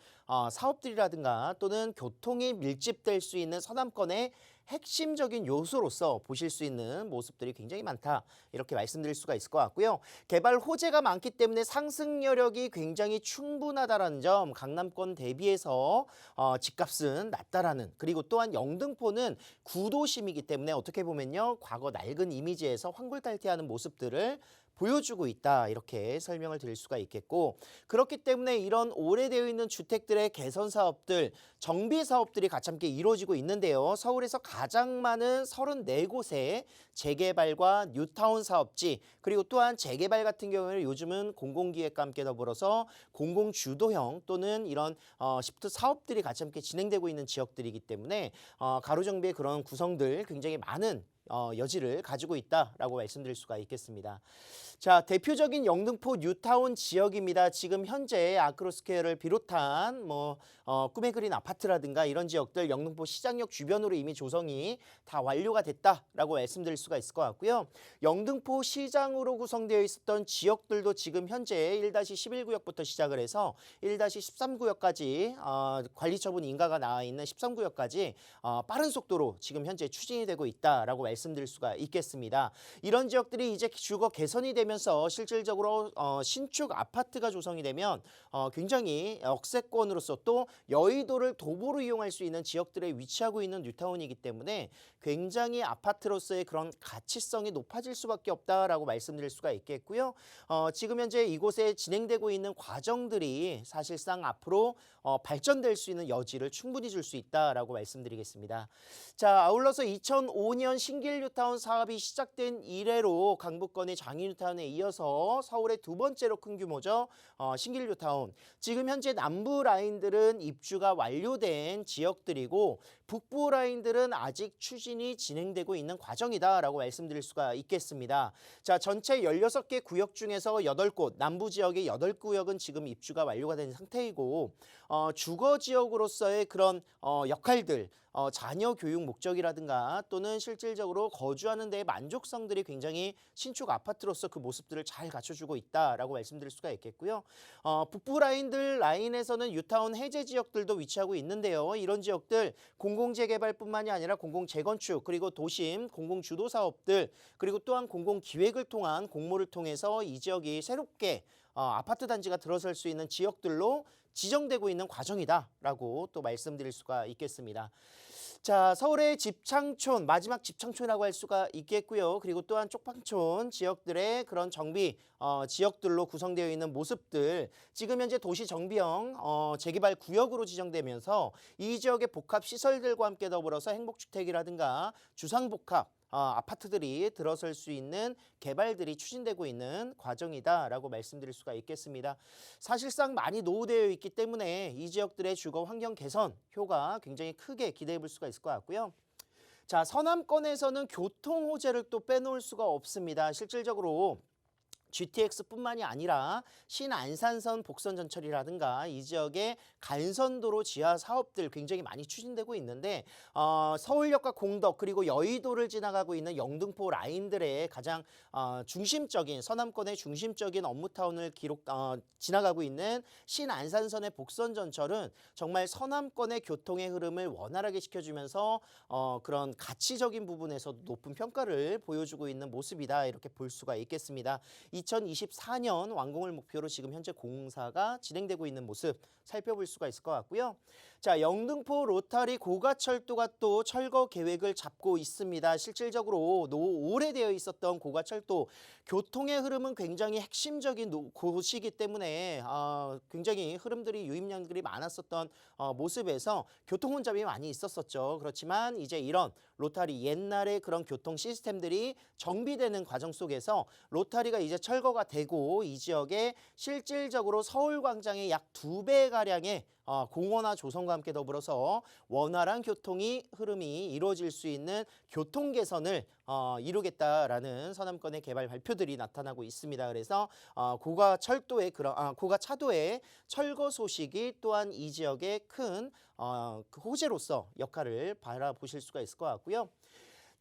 사업들이라든가 또는 교통이 밀집될 수 있는 서남권의 핵심적인 요소로서 보실 수 있는 모습들이 굉장히 많다. 이렇게 말씀드릴 수가 있을 것 같고요. 개발 호재가 많기 때문에 상승 여력이 굉장히 충분하다는 점, 강남권 대비해서 집값은 낮다라는, 그리고 또한 영등포는 구도심이기 때문에 어떻게 보면요, 과거 낡은 이미지에서 환골탈퇴하는 모습들을 보여주고 있다, 이렇게 설명을 드릴 수가 있겠고, 그렇기 때문에 이런 오래되어 있는 주택들의 개선 사업들, 정비 사업들이 같이 함께 이루어지고 있는데요. 서울에서 가장 많은 34곳의 재개발과 뉴타운 사업지, 그리고 또한 재개발 같은 경우에는 요즘은 공공기획과 함께 더불어서 공공주도형 또는 이런 시프트 사업들이 같이 함께 진행되고 있는 지역들이기 때문에 가로정비의 그런 구성들 굉장히 많은 여지를 가지고 있다라고 말씀드릴 수가 있겠습니다. 자, 대표적인 영등포 뉴타운 지역입니다. 지금 현재 아크로스퀘어를 비롯한 꿈의 그린 아파트라든가 이런 지역들 영등포 시장역 주변으로 이미 조성이 다 완료가 됐다라고 말씀드릴 수가 있을 것 같고요. 영등포 시장으로 구성되어 있었던 지역들도 지금 현재 1-11구역부터 시작을 해서 1-13구역까지 관리처분 인가가 나와 있는 13구역까지 빠른 속도로 지금 현재 추진이 되고 있다라고 말씀드릴 수가 있겠습니다. 이런 지역들이 이제 주거 개선이 되면서 실질적으로 신축 아파트가 조성이 되면 굉장히 역세권으로서 또 여의도를 도보로 이용할 수 있는 지역들에 위치하고 있는 뉴타운이기 때문에 굉장히 아파트로서의 그런 가치성이 높아질 수밖에 없다라고 말씀드릴 수가 있겠고요. 지금 현재 이곳에 진행되고 있는 과정들이 사실상 앞으로 발전될 수 있는 여지를 충분히 줄 수 있다라고 말씀드리겠습니다. 자, 아울러서 2005년 신길 뉴타운 사업이 시작된 이래로 강북권의 장위 뉴타운에 이어서 서울의 두 번째로 큰 규모죠. 신길 뉴타운. 지금 현재 남부 라인들은 입주가 완료된 지역들이고 북부 라인들은 아직 추진이 진행되고 있는 과정이다라고 말씀드릴 수가 있겠습니다. 자, 전체 16개 구역 중에서 8곳, 남부 지역의 8구역은 지금 입주가 완료가 된 상태이고 주거 지역으로서의 그런 역할들, 자녀 교육 목적이라든가 또는 실질적으로 거주하는 데의 만족성들이 굉장히 신축 아파트로서 그 모습들을 잘 갖춰주고 있다라고 말씀드릴 수가 있겠고요. 북부 라인에서는 뉴타운 해제 지역들도 위치하고 있는데요. 이런 지역들 공공재개발뿐만이 아니라 공공재건축, 그리고 도심 공공주도 사업들, 그리고 또한 공공기획을 통한 공모를 통해서 이 지역이 새롭게 아파트 단지가 들어설 수 있는 지역들로 지정되고 있는 과정이다라고 또 말씀드릴 수가 있겠습니다. 자, 서울의 집창촌, 마지막 집창촌이라고 할 수가 있겠고요. 그리고 또한 쪽방촌 지역들의 그런 정비 지역들로 구성되어 있는 모습들, 지금 현재 도시정비형 재개발 구역으로 지정되면서 이 지역의 복합시설들과 함께 더불어서 행복주택이라든가 주상복합 아파트들이 들어설 수 있는 개발들이 추진되고 있는 과정이다라고 말씀드릴 수가 있겠습니다. 사실상 많이 노후되어 있기 때문에 이 지역들의 주거 환경 개선 효과 굉장히 크게 기대해 볼 수가 있을 것 같고요. 자, 서남권에서는 교통 호재를 또 빼놓을 수가 없습니다. 실질적으로 GTX뿐만이 아니라 신안산선 복선 전철이라든가 이 지역의 간선도로 지하 사업들 굉장히 많이 추진되고 있는데 서울역과 공덕 그리고 여의도를 지나가고 있는 영등포 라인들의 가장 중심적인 서남권의 중심적인 업무타운을 지나가고 있는 신안산선의 복선 전철은 정말 서남권의 교통의 흐름을 원활하게 시켜주면서 그런 가치적인 부분에서 높은 평가를 보여주고 있는 모습이다, 이렇게 볼 수가 있겠습니다. 2024년 완공을 목표로 지금 현재 공사가 진행되고 있는 모습 살펴볼 수가 있을 것 같고요. 자, 영등포 로터리 고가철도가 또 철거 계획을 잡고 있습니다. 실질적으로 오래되어 있었던 고가철도 교통의 흐름은 굉장히 핵심적인 곳이기 때문에 굉장히 흐름들이 유입량들이 많았었던 모습에서 교통 혼잡이 많이 있었었죠. 그렇지만 이제 이런 로터리 옛날의 그런 교통 시스템들이 정비되는 과정 속에서 로터리가 이제 철거가 되고 이 지역에 실질적으로 서울광장의 약 2배가량의 공원화 조성과 함께 더불어서 원활한 교통이 흐름이 이루어질 수 있는 교통 개선을 이루겠다라는 서남권의 개발 발표들이 나타나고 있습니다. 그래서 고가철도의 고가차도의 철거 소식이 또한 이 지역의 큰 그 호재로서 역할을 바라보실 수가 있을 것 같고요.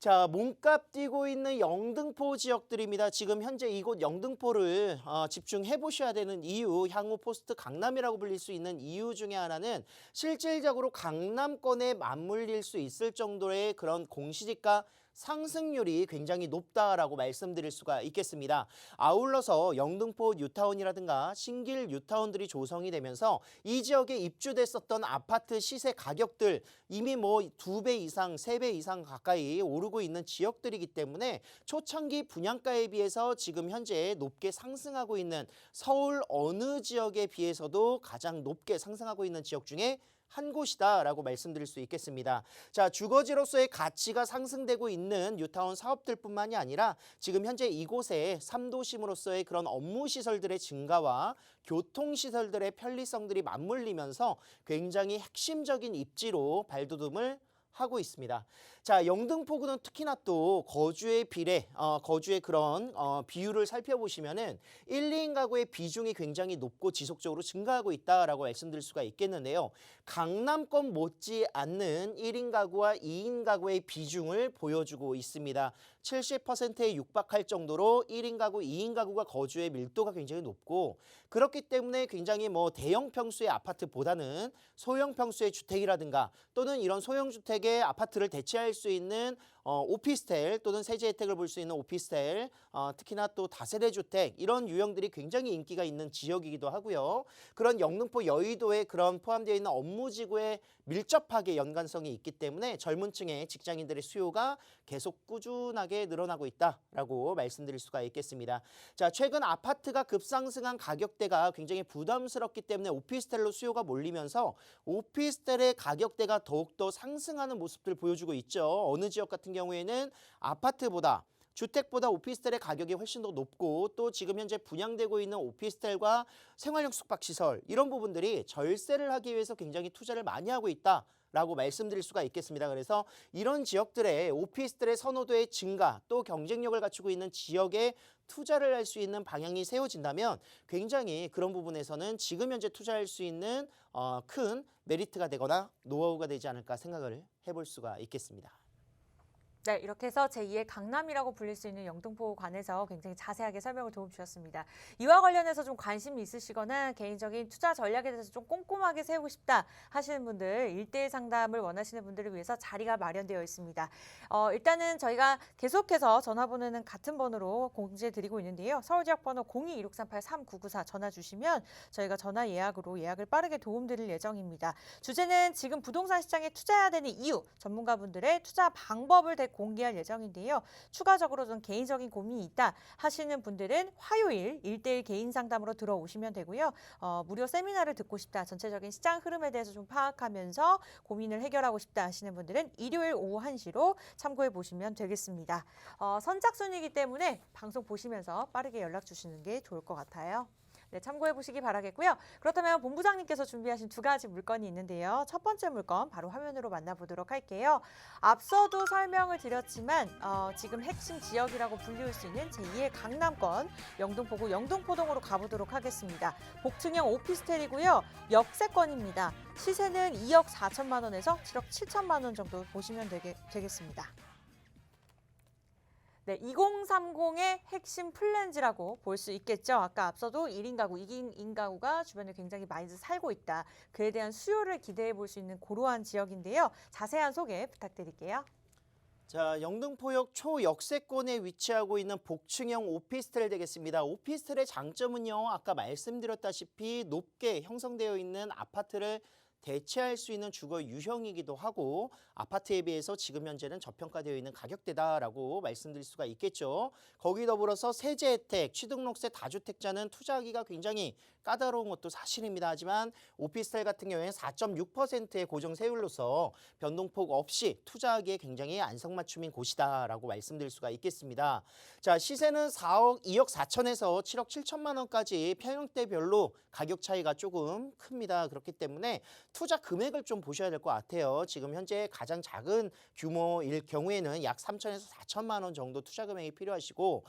자, 몸값 뛰고 있는 영등포 지역들입니다. 지금 현재 이곳 영등포를 집중해 보셔야 되는 이유, 향후 포스트 강남이라고 불릴 수 있는 이유 중에 하나는 실질적으로 강남권에 맞물릴 수 있을 정도의 그런 공시지가 상승률이 굉장히 높다라고 말씀드릴 수가 있겠습니다. 아울러서 영등포 뉴타운이라든가 신길 뉴타운들이 조성이 되면서 이 지역에 입주됐었던 아파트 시세 가격들 이미 뭐 2배 이상, 3배 이상 가까이 오르고 있는 지역들이기 때문에 초창기 분양가에 비해서 지금 현재 높게 상승하고 있는 서울 어느 지역에 비해서도 가장 높게 상승하고 있는 지역 중에 한 곳이다라고 말씀드릴 수 있겠습니다. 자, 주거지로서의 가치가 상승되고 있는 뉴타운 사업들뿐만이 아니라 지금 현재 이곳에 3도심으로서의 그런 업무 시설들의 증가와 교통시설들의 편리성들이 맞물리면서 굉장히 핵심적인 입지로 발돋움을 하고 있습니다. 자, 영등포구는 특히나 또 거주의 비례, 거주의 그런 비율을 살펴보시면은 1, 2인 가구의 비중이 굉장히 높고 지속적으로 증가하고 있다라고 말씀드릴 수가 있겠는데요. 강남권 못지 않는 1인 가구와 2인 가구의 비중을 보여주고 있습니다. 70%에 육박할 정도로 1인 가구, 2인 가구가 거주의 밀도가 굉장히 높고 그렇기 때문에 굉장히 뭐 대형 평수의 아파트보다는 소형 평수의 주택이라든가 또는 이런 소형 주택의 아파트를 대체할 수 있는 오피스텔 또는 세제 혜택을 볼 수 있는 오피스텔, 특히나 또 다세대 주택 이런 유형들이 굉장히 인기가 있는 지역이기도 하고요. 그런 영등포 여의도에 그런 포함되어 있는 업무지구에 밀접하게 연관성이 있기 때문에 젊은 층의 직장인들의 수요가 계속 꾸준하게 늘어나고 있다라고 말씀드릴 수가 있겠습니다. 자, 최근 아파트가 급상승한 가격대가 굉장히 부담스럽기 때문에 오피스텔로 수요가 몰리면서 오피스텔의 가격대가 더욱더 상승하는 모습들 보여주고 있죠. 어느 지역 같은 경우에는 아파트보다 주택보다 오피스텔의 가격이 훨씬 더 높고 또 지금 현재 분양되고 있는 오피스텔과 생활형 숙박시설 이런 부분들이 절세를 하기 위해서 굉장히 투자를 많이 하고 있다라고 말씀드릴 수가 있겠습니다. 그래서 이런 지역들의 오피스텔의 선호도의 증가 또 경쟁력을 갖추고 있는 지역에 투자를 할 수 있는 방향이 세워진다면 굉장히 그런 부분에서는 지금 현재 투자할 수 있는 큰 메리트가 되거나 노하우가 되지 않을까 생각을 해볼 수가 있겠습니다. 네, 이렇게 해서 제2의 강남이라고 불릴 수 있는 영등포 관해서 굉장히 자세하게 설명을 도움 주셨습니다. 이와 관련해서 좀 관심이 있으시거나 개인적인 투자 전략에 대해서 좀 꼼꼼하게 세우고 싶다 하시는 분들, 1대1 상담을 원하시는 분들을 위해서 자리가 마련되어 있습니다. 일단은 저희가 계속해서 전화번호는 같은 번호로 공지해 드리고 있는데요. 서울 지역 번호 02-1638-3994 전화 주시면 저희가 전화 예약으로 예약을 빠르게 도움 드릴 예정입니다. 주제는 지금 부동산 시장에 투자해야 되는 이유, 전문가분들의 투자 방법을 공개할 예정인데요. 추가적으로 좀 개인적인 고민이 있다 하시는 분들은 화요일 1대1 개인 상담으로 들어오시면 되고요. 무료 세미나를 듣고 싶다, 전체적인 시장 흐름에 대해서 좀 파악하면서 고민을 해결하고 싶다 하시는 분들은 일요일 오후 1시로 참고해 보시면 되겠습니다. 선착순이기 때문에 방송 보시면서 빠르게 연락 주시는 게 좋을 것 같아요. 네, 참고해 보시기 바라겠고요. 그렇다면 본부장님께서 준비하신 2가지 물건이 있는데요. 첫 번째 물건 바로 화면으로 만나보도록 할게요. 앞서도 설명을 드렸지만 지금 핵심 지역이라고 불릴 수 있는 제2의 강남권 영등포구 영등포동으로 가보도록 하겠습니다. 복층형 오피스텔이고요. 역세권입니다. 시세는 2억 4천만 원에서 7억 7천만 원 정도 보시면 되겠습니다. 네, 2030의 핵심 플랜지라고 볼 수 있겠죠. 아까 앞서도 1인 가구, 2인 가구가 주변에 굉장히 많이 살고 있다. 그에 대한 수요를 기대해 볼 수 있는 그러한 지역인데요. 자세한 소개 부탁드릴게요. 자, 영등포역 초역세권에 위치하고 있는 복층형 오피스텔 되겠습니다. 오피스텔의 장점은요, 아까 말씀드렸다시피 높게 형성되어 있는 아파트를 대체할 수 있는 주거 유형이기도 하고 아파트에 비해서 지금 현재는 저평가되어 있는 가격대다라고 말씀드릴 수가 있겠죠. 거기 더불어서 세제 혜택, 취등록세 다주택자는 투자하기가 굉장히 까다로운 것도 사실입니다. 하지만 오피스텔 같은 경우에는 4.6%의 고정 세율로서 변동폭 없이 투자하기에 굉장히 안성맞춤인 곳이다라고 말씀드릴 수가 있겠습니다. 자, 시세는 2억 4천에서 7억 7천만 원까지 평형대별로 가격 차이가 조금 큽니다. 그렇기 때문에 투자 금액을 좀 보셔야 될 것 같아요. 지금 현재 가장 작은 규모일 경우에는 약 3천에서 4천만 원 정도 투자 금액이 필요하시고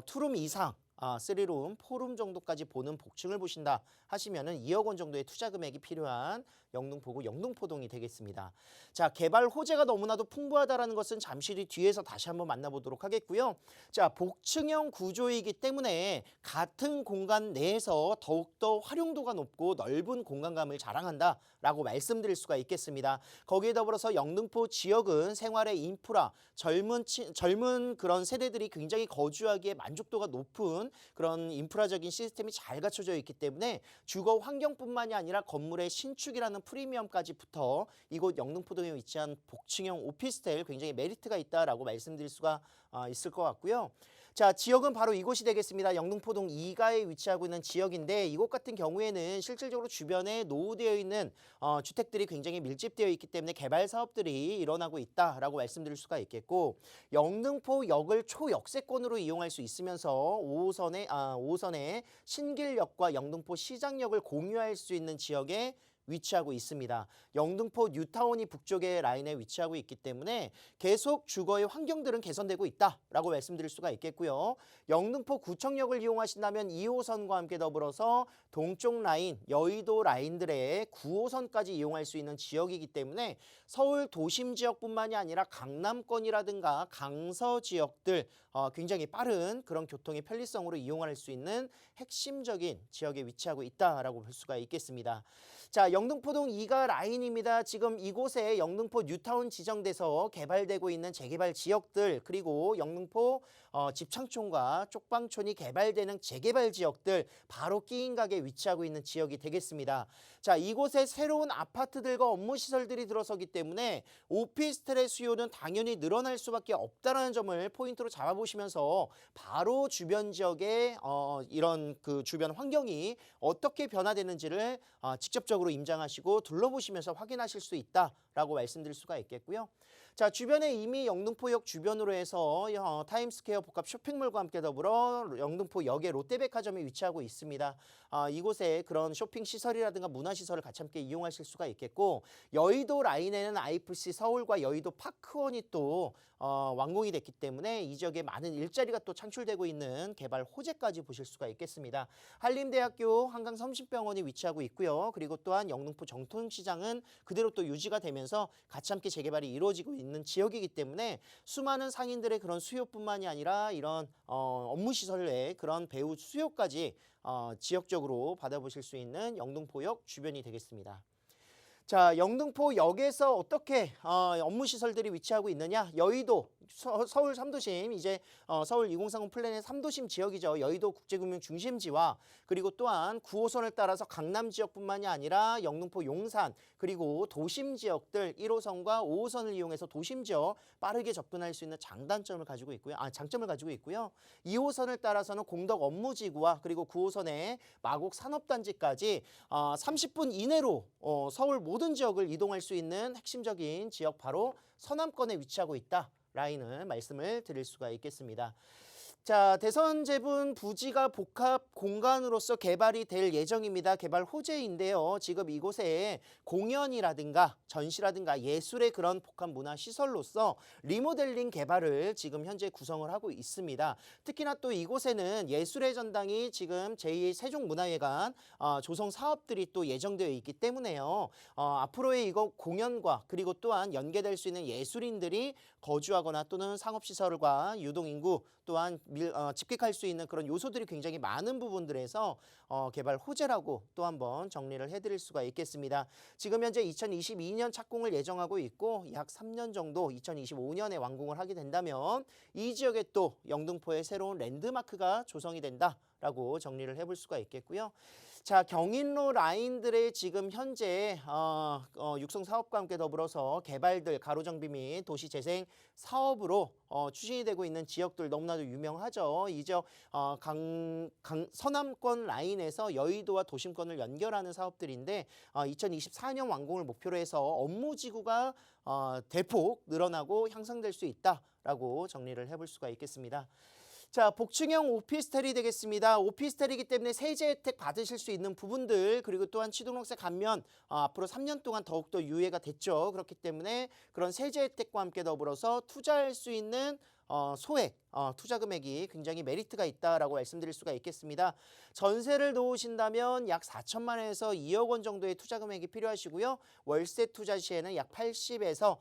투룸 이상 3룸, 4룸 정도까지 보는 복층을 보신다 하시면은 2억 원 정도의 투자 금액이 필요한 영등포구 영등포동이 되겠습니다. 자, 개발 호재가 너무나도 풍부하다라는 것은 잠시 뒤에서 다시 한번 만나보도록 하겠고요. 자, 복층형 구조이기 때문에 같은 공간 내에서 더욱더 활용도가 높고 넓은 공간감을 자랑한다라고 말씀드릴 수가 있겠습니다. 거기에 더불어서 영등포 지역은 생활의 인프라, 젊은 그런 세대들이 굉장히 거주하기에 만족도가 높은 그런 인프라적인 시스템이 잘 갖춰져 있기 때문에 주거 환경뿐만이 아니라 건물의 신축이라는 프리미엄까지 붙어 이곳 영등포동에 위치한 복층형 오피스텔 굉장히 메리트가 있다라고 말씀드릴 수가 있을 것 같고요. 자, 지역은 바로 이곳이 되겠습니다. 영등포동 2가에 위치하고 있는 지역인데 이곳 같은 경우에는 실질적으로 주변에 노후되어 있는 주택들이 굉장히 밀집되어 있기 때문에 개발 사업들이 일어나고 있다라고 말씀드릴 수가 있겠고, 영등포역을 초역세권으로 이용할 수 있으면서 5호선의 신길역과 영등포 시장역을 공유할 수 있는 지역에 위치하고 있습니다. 영등포 뉴타운이 북쪽의 라인에 위치하고 있기 때문에 계속 주거의 환경들은 개선되고 있다라고 말씀드릴 수가 있겠고요. 영등포 구청역을 이용하신다면 2호선과 함께 더불어서 동쪽 라인, 여의도 라인들의 9호선까지 이용할 수 있는 지역이기 때문에 서울 도심 지역뿐만이 아니라 강남권이라든가 강서 지역들 굉장히 빠른 그런 교통의 편리성으로 이용할 수 있는 핵심적인 지역에 위치하고 있다라고 볼 수가 있겠습니다. 자, 영등포동 2가 라인입니다. 지금 이곳에 영등포 뉴타운 지정돼서 개발되고 있는 재개발 지역들, 그리고 영등포 집창촌과 쪽방촌이 개발되는 재개발 지역들 바로 끼인 각에 위치하고 있는 지역이 되겠습니다. 자, 이곳에 새로운 아파트들과 업무 시설들이 들어서기 때문에 오피스텔의 수요는 당연히 늘어날 수밖에 없다라는 점을 포인트로 잡아보시면서 바로 주변 지역의 이런 그 주변 환경이 어떻게 변화되는지를 직접적으로 임장하시고 둘러보시면서 확인하실 수 있다라고 말씀드릴 수가 있겠고요. 자, 주변에 이미 영등포역 주변으로 해서 타임스퀘어 복합 쇼핑몰과 함께 더불어 영등포역의 롯데백화점이 위치하고 있습니다. 이곳에 그런 쇼핑 시설이라든가 문화 시설을 같이 함께 이용하실 수가 있겠고, 여의도 라인에는 IFC 서울과 여의도 파크원이 또 완공이 됐기 때문에 이 지역에 많은 일자리가 또 창출되고 있는 개발 호재까지 보실 수가 있겠습니다. 한림대학교 한강섬신병원이 위치하고 있고요. 그리고 또한 영등포 정통시장은 그대로 또 유지가 되면서 같이 함께 재개발이 이루어지고 있는 지역이기 때문에 수많은 상인들의 그런 수요뿐만이 아니라 이런 업무 시설의 그런 배후 수요까지 지역적으로 받아보실 수 있는 영등포역 주변이 되겠습니다. 자, 영등포역에서 어떻게 업무 시설들이 위치하고 있느냐? 여의도, 서울 3도심, 이제 서울 2030 플랜의 3도심 지역이죠. 여의도 국제금융 중심지와 그리고 또한 9호선을 따라서 강남 지역뿐만이 아니라 영등포 용산, 그리고 도심 지역들 1호선과 5호선을 이용해서 도심 지역 빠르게 접근할 수 있는 장점을 가지고 있고요. 2호선을 따라서는 공덕 업무지구와 그리고 9호선의 마곡 산업단지까지 30분 이내로 서울 모든 지역을 이동할 수 있는 핵심적인 지역, 바로 서남권에 위치하고 있다 라인을 말씀을 드릴 수가 있겠습니다. 자, 대선 제분 부지가 복합 공간으로서 개발이 될 예정입니다. 개발 호재인데요. 지금 이곳에 공연이라든가 전시라든가 예술의 그런 복합 문화 시설로서 리모델링 개발을 지금 현재 구성을 하고 있습니다. 특히나 또 이곳에는 예술의 전당이 지금 제2 세종문화회관 조성 사업들이 또 예정되어 있기 때문에요. 앞으로의 이거 공연과 그리고 또한 연계될 수 있는 예술인들이 거주하거나 또는 상업시설과 유동인구 또한 집객할 수 있는 그런 요소들이 굉장히 많은 부분들에서 개발 호재라고 또 한번 정리를 해드릴 수가 있겠습니다. 지금 현재 2022년 착공을 예정하고 있고 약 3년 정도 2025년에 완공을 하게 된다면 이 지역에 또 영등포의 새로운 랜드마크가 조성이 된다라고 정리를 해볼 수가 있겠고요. 자, 경인로 라인들의 지금 현재 육성 사업과 함께 더불어서 개발들 가로정비 및 도시재생 사업으로 추진이 되고 있는 지역들 너무나도 유명하죠. 이 지역 서남권 라인에서 여의도와 도심권을 연결하는 사업들인데 2024년 완공을 목표로 해서 업무지구가 대폭 늘어나고 향상될 수 있다라고 정리를 해볼 수가 있겠습니다. 자, 복층형 오피스텔이 되겠습니다. 오피스텔이기 때문에 세제 혜택 받으실 수 있는 부분들, 그리고 또한 취등록세 감면 앞으로 3년 동안 더욱더 유예가 됐죠. 그렇기 때문에 그런 세제 혜택과 함께 더불어서 투자할 수 있는 소액 투자 금액이 굉장히 메리트가 있다라고 말씀드릴 수가 있겠습니다. 전세를 놓으신다면 약 4천만 원에서 2억 원 정도의 투자 금액이 필요하시고요. 월세 투자 시에는 약 80에서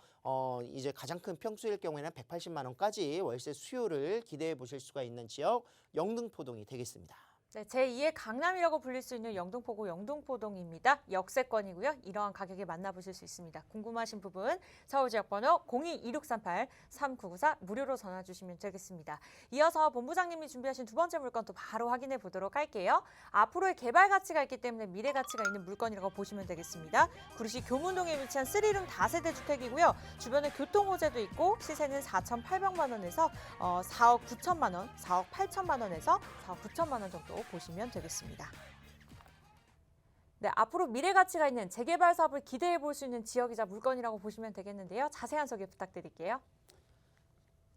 이제 가장 큰 평수일 경우에는 180만 원까지 월세 수요를 기대해 보실 수가 있는 지역 영등포동이 되겠습니다. 네, 제2의 강남이라고 불릴 수 있는 영등포구 영등포동입니다. 역세권이고요. 이러한 가격에 만나보실 수 있습니다. 궁금하신 부분 서울지역번호 022638-3994 무료로 전화 주시면 되겠습니다. 이어서 본부장님이 준비하신 두 번째 물건 또 바로 확인해 보도록 할게요. 앞으로의 개발 가치가 있기 때문에 미래 가치가 있는 물건이라고 보시면 되겠습니다. 구리시 교문동에 위치한 3룸 다세대 주택이고요. 주변에 교통 호재도 있고 시세는 4,800만 원에서 4억 9천만 원, 4억 8천만 원에서 4억 9천만 원 정도 보시면 되겠습니다. 네, 앞으로 미래 가치가 있는 재개발 사업을 기대해 볼 수 있는 지역이자 물건이라고 보시면 되겠는데요. 자세한 소개 부탁드릴게요.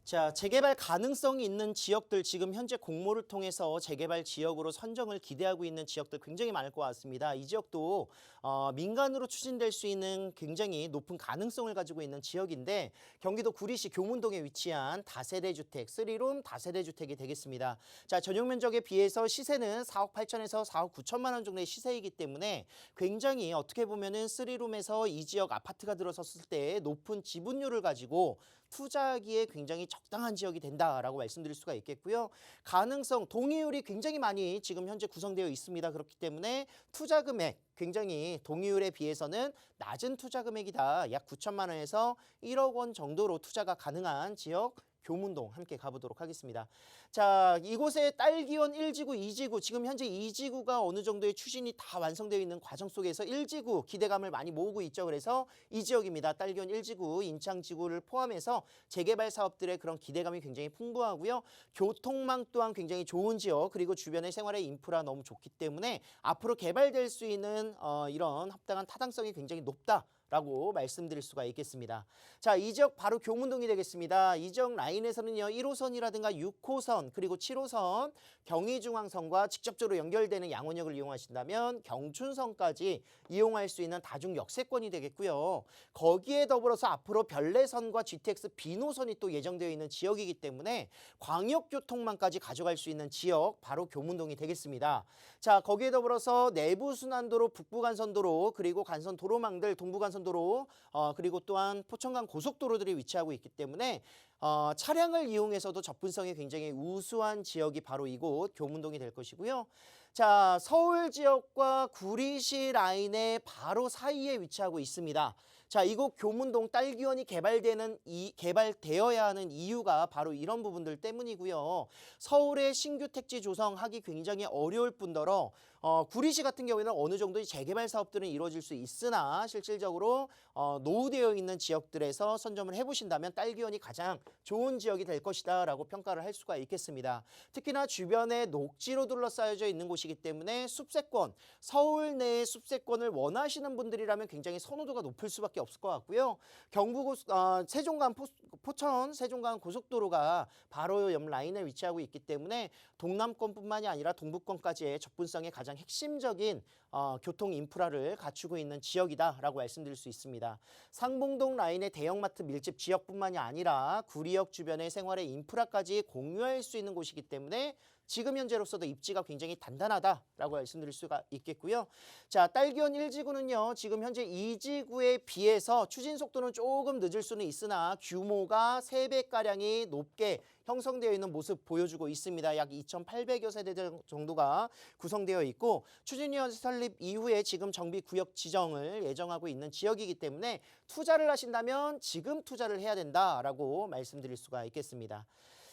자, 재개발 가능성이 있는 지역들 지금 현재 공모를 통해서 재개발 지역으로 선정을 기대하고 있는 지역들 굉장히 많을 것 같습니다. 이 지역도 민간으로 추진될 수 있는 굉장히 높은 가능성을 가지고 있는 지역인데 경기도 구리시 교문동에 위치한 다세대 주택, 3룸 다세대 주택이 되겠습니다. 자, 전용 면적에 비해서 시세는 4억 8천에서 4억 9천만 원 정도의 시세이기 때문에 굉장히 어떻게 보면은 3룸에서 이 지역 아파트가 들어섰을 때 높은 지분율을 가지고 투자하기에 굉장히 적당한 지역이 된다라고 말씀드릴 수가 있겠고요. 가능성, 동의율이 굉장히 많이 지금 현재 구성되어 있습니다. 그렇기 때문에 투자 금액 굉장히 동의율에 비해서는 낮은 투자 금액이다. 약 9천만 원에서 1억 원 정도로 투자가 가능한 지역 교문동 함께 가보도록 하겠습니다. 자, 이곳에 딸기원 1지구, 2지구, 지금 현재 2지구가 어느 정도의 추진이 다 완성되어 있는 과정 속에서 1지구 기대감을 많이 모으고 있죠. 그래서 이 지역입니다. 딸기원 1지구, 인창지구를 포함해서 재개발 사업들의 그런 기대감이 굉장히 풍부하고요. 교통망 또한 굉장히 좋은 지역, 그리고 주변의 생활의 인프라 너무 좋기 때문에 앞으로 개발될 수 있는 이런 합당한 타당성이 굉장히 높다. 라고 말씀드릴 수가 있겠습니다. 자, 이 지역 바로 교문동이 되겠습니다. 이 지역 라인에서는요, 1호선이라든가 6호선 그리고 7호선 경의중앙선과 직접적으로 연결되는 양원역을 이용하신다면 경춘선까지 이용할 수 있는 다중 역세권이 되겠고요. 거기에 더불어서 앞으로 별내선과 GTX 비노선이 또 예정되어 있는 지역이기 때문에 광역교통망까지 가져갈 수 있는 지역 바로 교문동이 되겠습니다. 자, 거기에 더불어서 내부순환도로, 북부간선도로, 그리고 간선 도로망들, 동부간선도로, 그리고 또한 포천간 고속도로들이 위치하고 있기 때문에 차량을 이용해서도 접근성이 굉장히 우수한 지역이 바로 이곳 교문동이 될 것이고요. 자, 서울 지역과 구리시 라인의 바로 사이에 위치하고 있습니다. 자, 이곳 교문동 딸기원이 개발되어야 하는 이유가 바로 이런 부분들 때문이고요. 서울의 신규 택지 조성하기 굉장히 어려울 뿐더러 구리시 같은 경우에는 어느 정도의 재개발 사업들은 이루어질 수 있으나 실질적으로 노후되어 있는 지역들에서 선점을 해보신다면 딸기원이 가장 좋은 지역이 될 것이다 라고 평가를 할 수가 있겠습니다. 특히나 주변에 녹지로 둘러싸여져 있는 곳이기 때문에 숲세권, 서울 내의 숲세권을 원하시는 분들이라면 굉장히 선호도가 높을 수밖에 없을 것 같고요. 경부 세종간 포천 세종간 고속도로가 바로 옆 라인에 위치하고 있기 때문에 동남권뿐만이 아니라 동부권까지의 접근성에 가장 핵심적인 교통 인프라를 갖추고 있는 지역이다라고 말씀드릴 수 있습니다. 상봉동 라인의 대형마트 밀집 지역뿐만이 아니라 구리역 주변의 생활의 인프라까지 공유할 수 있는 곳이기 때문에 지금 현재로서도 입지가 굉장히 단단하다라고 말씀드릴 수가 있겠고요. 자, 딸기원 1지구는요. 지금 현재 2지구에 비해서 추진 속도는 조금 늦을 수는 있으나 규모가 3배가량이 높게 형성되어 있는 모습 보여주고 있습니다. 약 2,800여 세대 정도가 구성되어 있고 추진위원 설립 이후에 지금 정비구역 지정을 예정하고 있는 지역이기 때문에 투자를 하신다면 지금 투자를 해야 된다라고 말씀드릴 수가 있겠습니다.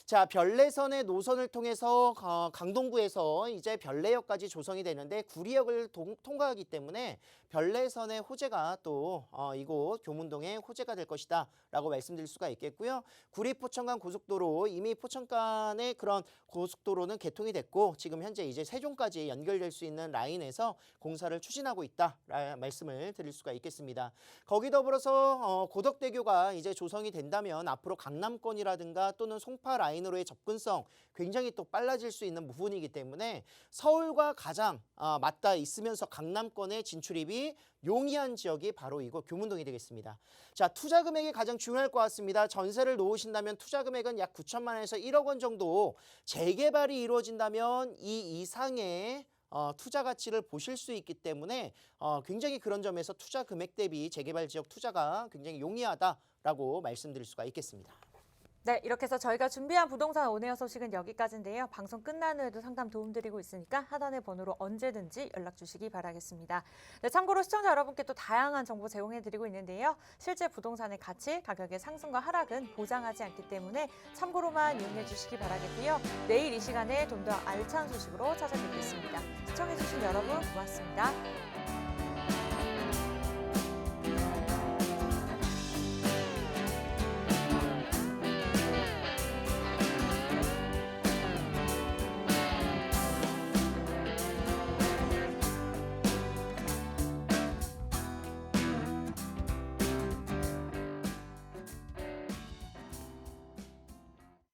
자, 별내선의 노선을 통해서 강동구에서 이제 별내역까지 조성이 되는데 구리역을 통과하기 때문에 별내선의 호재가 또 이곳 교문동의 호재가 될 것이다 라고 말씀드릴 수가 있겠고요. 구리 포천간 고속도로, 이미 포천간의 그런 고속도로는 개통이 됐고 지금 현재 이제 세종까지 연결될 수 있는 라인에서 공사를 추진하고 있다 라는 말씀을 드릴 수가 있겠습니다. 거기 더불어서 고덕대교가 이제 조성이 된다면 앞으로 강남권이라든가 또는 송파 라인으로의 접근성 굉장히 또 빨라질 수 있는 부분이기 때문에 서울과 가장 맞닿아 있으면서 강남권의 진출입이 지역이 용이한 지역이 바로 이곳 교문동이 되겠습니다. 자, 투자 금액이 가장 중요할 것 같습니다. 전세를 놓으신다면 투자 금액은 약 9천만 원에서 1억 원 정도, 재개발이 이루어진다면 이 이상의 투자 가치를 보실 수 있기 때문에 굉장히 그런 점에서 투자 금액 대비 재개발 지역 투자가 굉장히 용이하다라고 말씀드릴 수가 있겠습니다. 네, 이렇게 해서 저희가 준비한 부동산 온에어 소식은 여기까지인데요. 방송 끝난 후에도 상담 도움드리고 있으니까 하단의 번호로 언제든지 연락 주시기 바라겠습니다. 네, 참고로 시청자 여러분께 또 다양한 정보 제공해드리고 있는데요. 실제 부동산의 가치, 가격의 상승과 하락은 보장하지 않기 때문에 참고로만 이용해 주시기 바라겠고요. 내일 이 시간에 좀 더 알찬 소식으로 찾아뵙겠습니다. 시청해주신 여러분 고맙습니다.